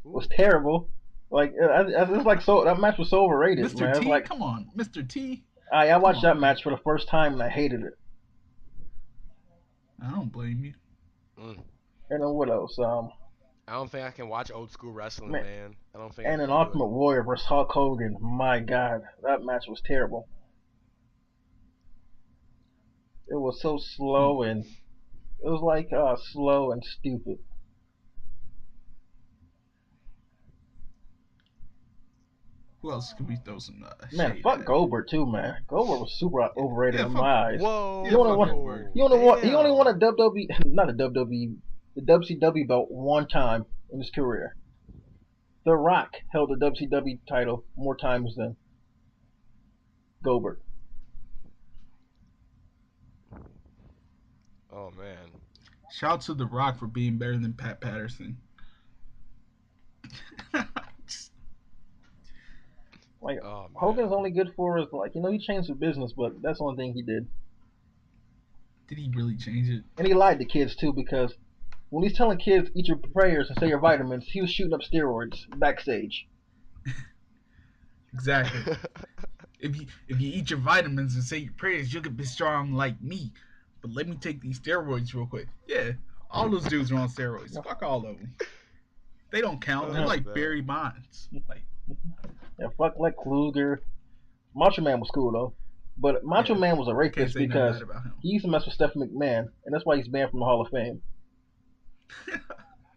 Ooh. was terrible. Like it's like so that match was so overrated, Mr. man. It's T, like come on, Mr. T. I Come watched that on, match for the first time and I hated it. I don't blame you. Mm. And then what else? I don't think I can watch old school wrestling, Man, man. I don't think I and can an do it. Ultimate Warrior versus Hulk Hogan. My God, that match was terrible. It was so slow and it was like slow and stupid. Who else could we throw some Man, shade fuck at? Goldberg too, man. Goldberg was super overrated Yeah, in fuck. my eyes. Whoa. Yeah, He only fuck won. Goldberg. He only won a Damn. WWE, not a WWE, the WCW belt one time in his career. The Rock held the WCW title more times than Goldberg. Oh man. Shout out to The Rock for being better than Pat Patterson. Like Oh man. Hogan's only good for is like he changed the business, but that's the only thing he did. Did he really change it? And he lied to kids too because when he's telling kids eat your prayers and say your vitamins, he was shooting up steroids backstage. Exactly. If you eat your vitamins and say your prayers, you could be strong like me. But let me take these steroids real quick. Yeah, all those dudes are on steroids. Fuck all of them. They don't count. They're Oh, like man. Barry Bonds. Like, Yeah, fuck Lex Luger. Macho Man was cool though, but Macho Yeah, Man was a can't rapist say nothing because bad about him. he used to mess with Stephanie McMahon, and that's why he's banned from the Hall of Fame.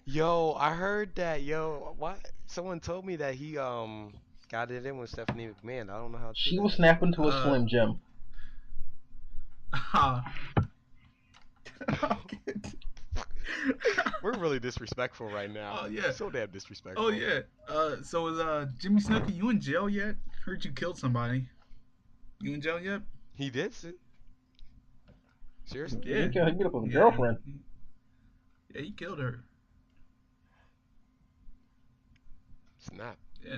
Yo, I heard that. Yo, what? Someone told me that he got it in with Stephanie McMahon. I don't know how true She that was is. snapping to a Slim Jim. We're really disrespectful right now. Oh yeah. So damn disrespectful. Oh yeah. So is Jimmy Snuka, you in jail yet? Heard you killed somebody. You in jail yet? He did. Seriously? Yeah. He beat up his Yeah. girlfriend. Yeah, he killed her. Snap. Yeah,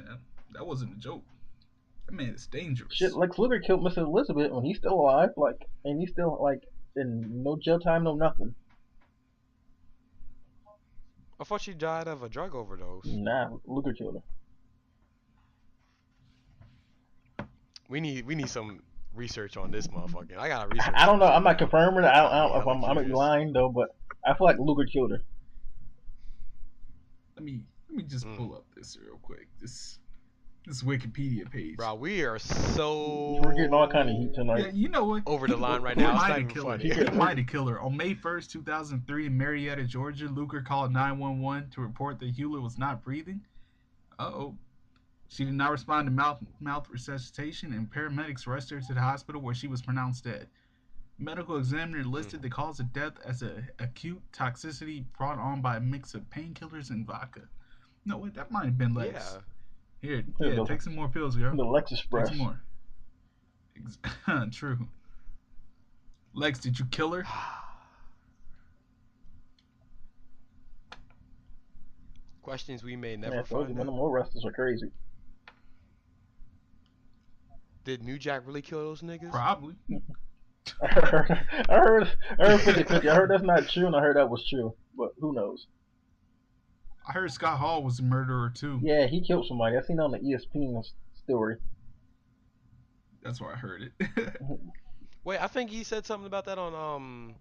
that wasn't a joke. That man is dangerous. Shit, Lex Luger killed Mrs. Elizabeth when he's still alive, like, and he's still like in no jail time, no nothing. I thought she died of a drug overdose. Nah, Luger killed her. We need some research on this motherfucker. I gotta research. I don't know. some I'm not shit, man. confirming it. I don't know if hella I'm curious. lying though, but I feel like Luger killed her. Let me just pull up this real quick. This Wikipedia page. Bro, we are so. We're getting all kind of heat tonight. Yeah, you know what? Over the line right He now. It's might not have even killed her. funny. He might have killed her. On May 1st, 2003, in Marietta, Georgia, Luger called 911 to report that Hewlett was not breathing. Uh-oh. She did not respond to mouth resuscitation, and paramedics rushed her to the hospital where she was pronounced dead. Medical examiner listed the cause of death as an acute toxicity brought on by a mix of painkillers and vodka. No, wait, that might have been Lex. Yeah. Here, take some more pills, girl. The Lex Take Express. some more. True. Lex, did you kill her? Questions we may never Man, those find one of out. them old wrestlers are crazy. Did New Jack really kill those niggas? Probably. I heard 50-50. I heard that's not true, and I heard that was true. But who knows? I heard Scott Hall was a murderer too. Yeah, he killed somebody. I seen it on the ESPN story. That's where I heard it. Wait, I think he said something about that on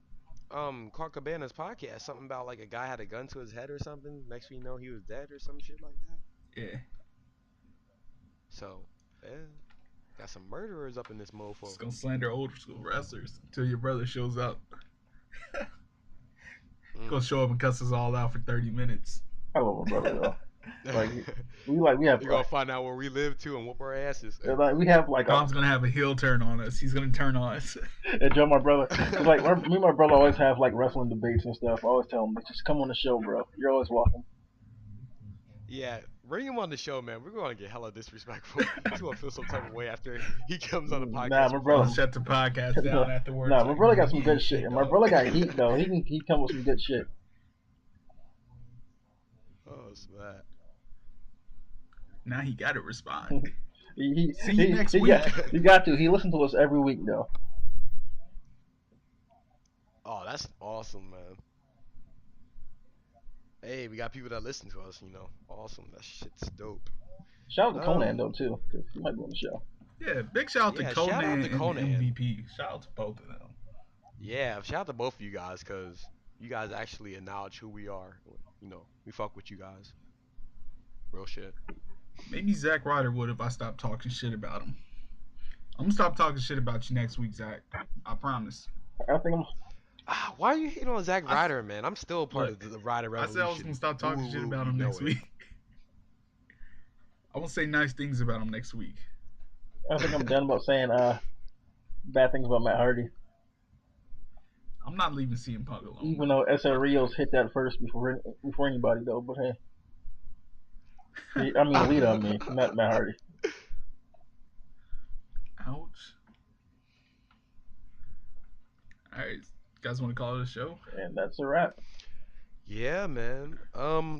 Clark Cabana's podcast, something about like a guy had a gun to his head or something. Next thing you know, he was dead or some shit like that. Yeah. So, yeah, got some murderers up in this Just mofo. gonna slander old school wrestlers until your brother shows up. Gonna Mm. show up and cuss us all out for 30 minutes. I love my brother though. We have You're gonna find out where we live too and whoop our asses. we have like Dom's gonna have a heel turn on us. He's gonna turn on us. and Joe, my brother, it's like me and my brother always have like wrestling debates and stuff. I always tell him, just come on the show, bro. You're always welcome. Yeah, bring him on the show, man. We're gonna get hella disrespectful. He's gonna feel some type of way after he comes on the podcast. Nah, my brother. I'll shut the podcast down afterwards. Nah, my brother got some good shit. And my brother got heat though. He come with some good shit. Oh, snap. Now he gotta respond. See you he, next he week. You got to. He listens to us every week though. Oh, that's awesome, man. Hey, we got people that listen to us, you know. Awesome. That shit's dope. Shout out to Conan though too, 'cause he might be on the show. Yeah, big shout out to Yeah, Conan shout out to and Conan. MVP. Shout out to both of them. Yeah, shout out to both of you guys, because you guys actually acknowledge who we are. You know, we fuck with you guys. Real shit. Maybe Zack Ryder would if I stopped talking shit about him. I'm gonna stop talking shit about you next week, Zach. I promise. I think I'm. Why are you hating on Zack Ryder, man? I'm still a part of the Ryder I revolution. said I was gonna stop talking Ooh, shit ooh, about you him know next it. week. I will say nice things about him next week. I think I'm done about saying bad things about Matt Hardy. I'm not leaving CM Punk alone. Even though SR Rios hit that first before anybody though, but hey. I mean, Lita, not Matt Hardy. Ouch. Alright, guys want to call it a show? And that's a wrap. Yeah, man.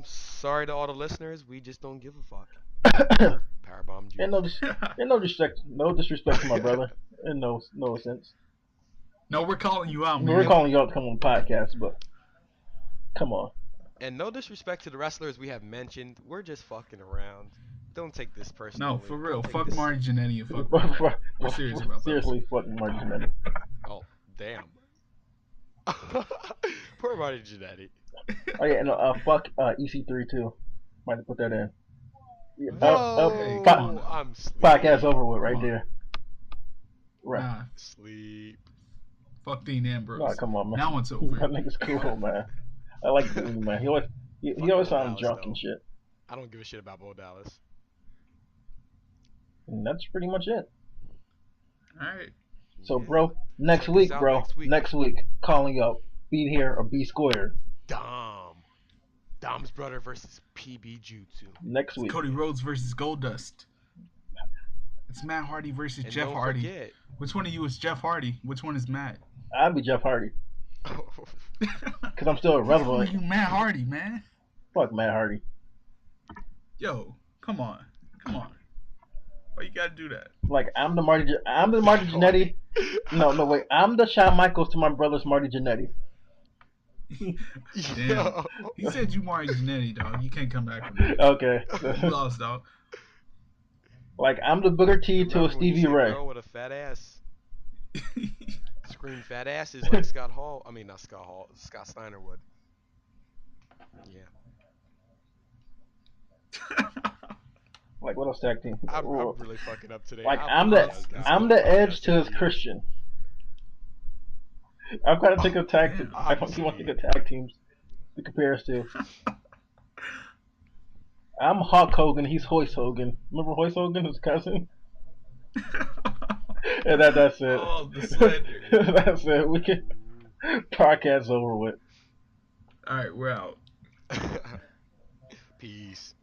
Sorry to all the listeners. We just don't give a fuck. Powerbomb juice. and no disrespect to my brother. In no sense. No, we're calling you out, man. We're calling you out to come on the podcast, but come on. And no disrespect to the wrestlers we have mentioned. We're just fucking around. Don't take this personally. No, for real. Don't take Fuck this- Marty Jannetty and fuck. We're serious about that. Seriously, fucking Marty Jannetty. Oh, damn. Poor Marty Jannetty. Oh yeah, and fuck EC3 too. Might have put that in. Yeah, No, come on. I'm sleep. podcast over with right Come on. there. Right. Nah, Sleep. fuck Dean Ambrose. No, come on, man. Now it's That over. nigga's cool, man. I like Dean, man. He always sounds Dallas, drunk though. and shit. I don't give a shit about Bo Dallas. And that's pretty much it. Alright. So, Yeah. bro, next Check us week, out bro. next week. Calling you up. Be here or be squared. Dom's brother versus PB Jutsu. Next week. Cody Rhodes versus Goldust. It's Matt Hardy versus And Jeff don't Hardy. forget. Which one of you is Jeff Hardy? Which one is Matt? I'd be Jeff Hardy. Because I'm still Who are irrelevant. you, Matt Hardy, man? Fuck Matt Hardy. Yo, come on. Why you gotta do that? Like, I'm the Marty Jannetty. No, wait. I'm the Shawn Michaels to my brother's Marty Jannetty. Damn. He said you Marty Jannetty, dog. You can't come back from that. Okay. You lost, dog. Like, I'm the Booker T to a Remember when you Stevie said Ray. Girl with a fat ass. Scream fat ass is like Scott Hall. I mean, not Scott Hall. Scott Steiner would. Yeah. Like, what else tag team? I'm really fucking up today. Like, I I'm the apologize, guys. I'm the Edge to his Christian. I'm trying to think of tag teams. I want to think of tag teams to compare us to. I'm Hulk Hogan. He's Hoist Hogan. Remember Hoist Hogan, his cousin? And that's it. Oh, the slander. That's it. We can podcast over with. Alright, we're out. Peace.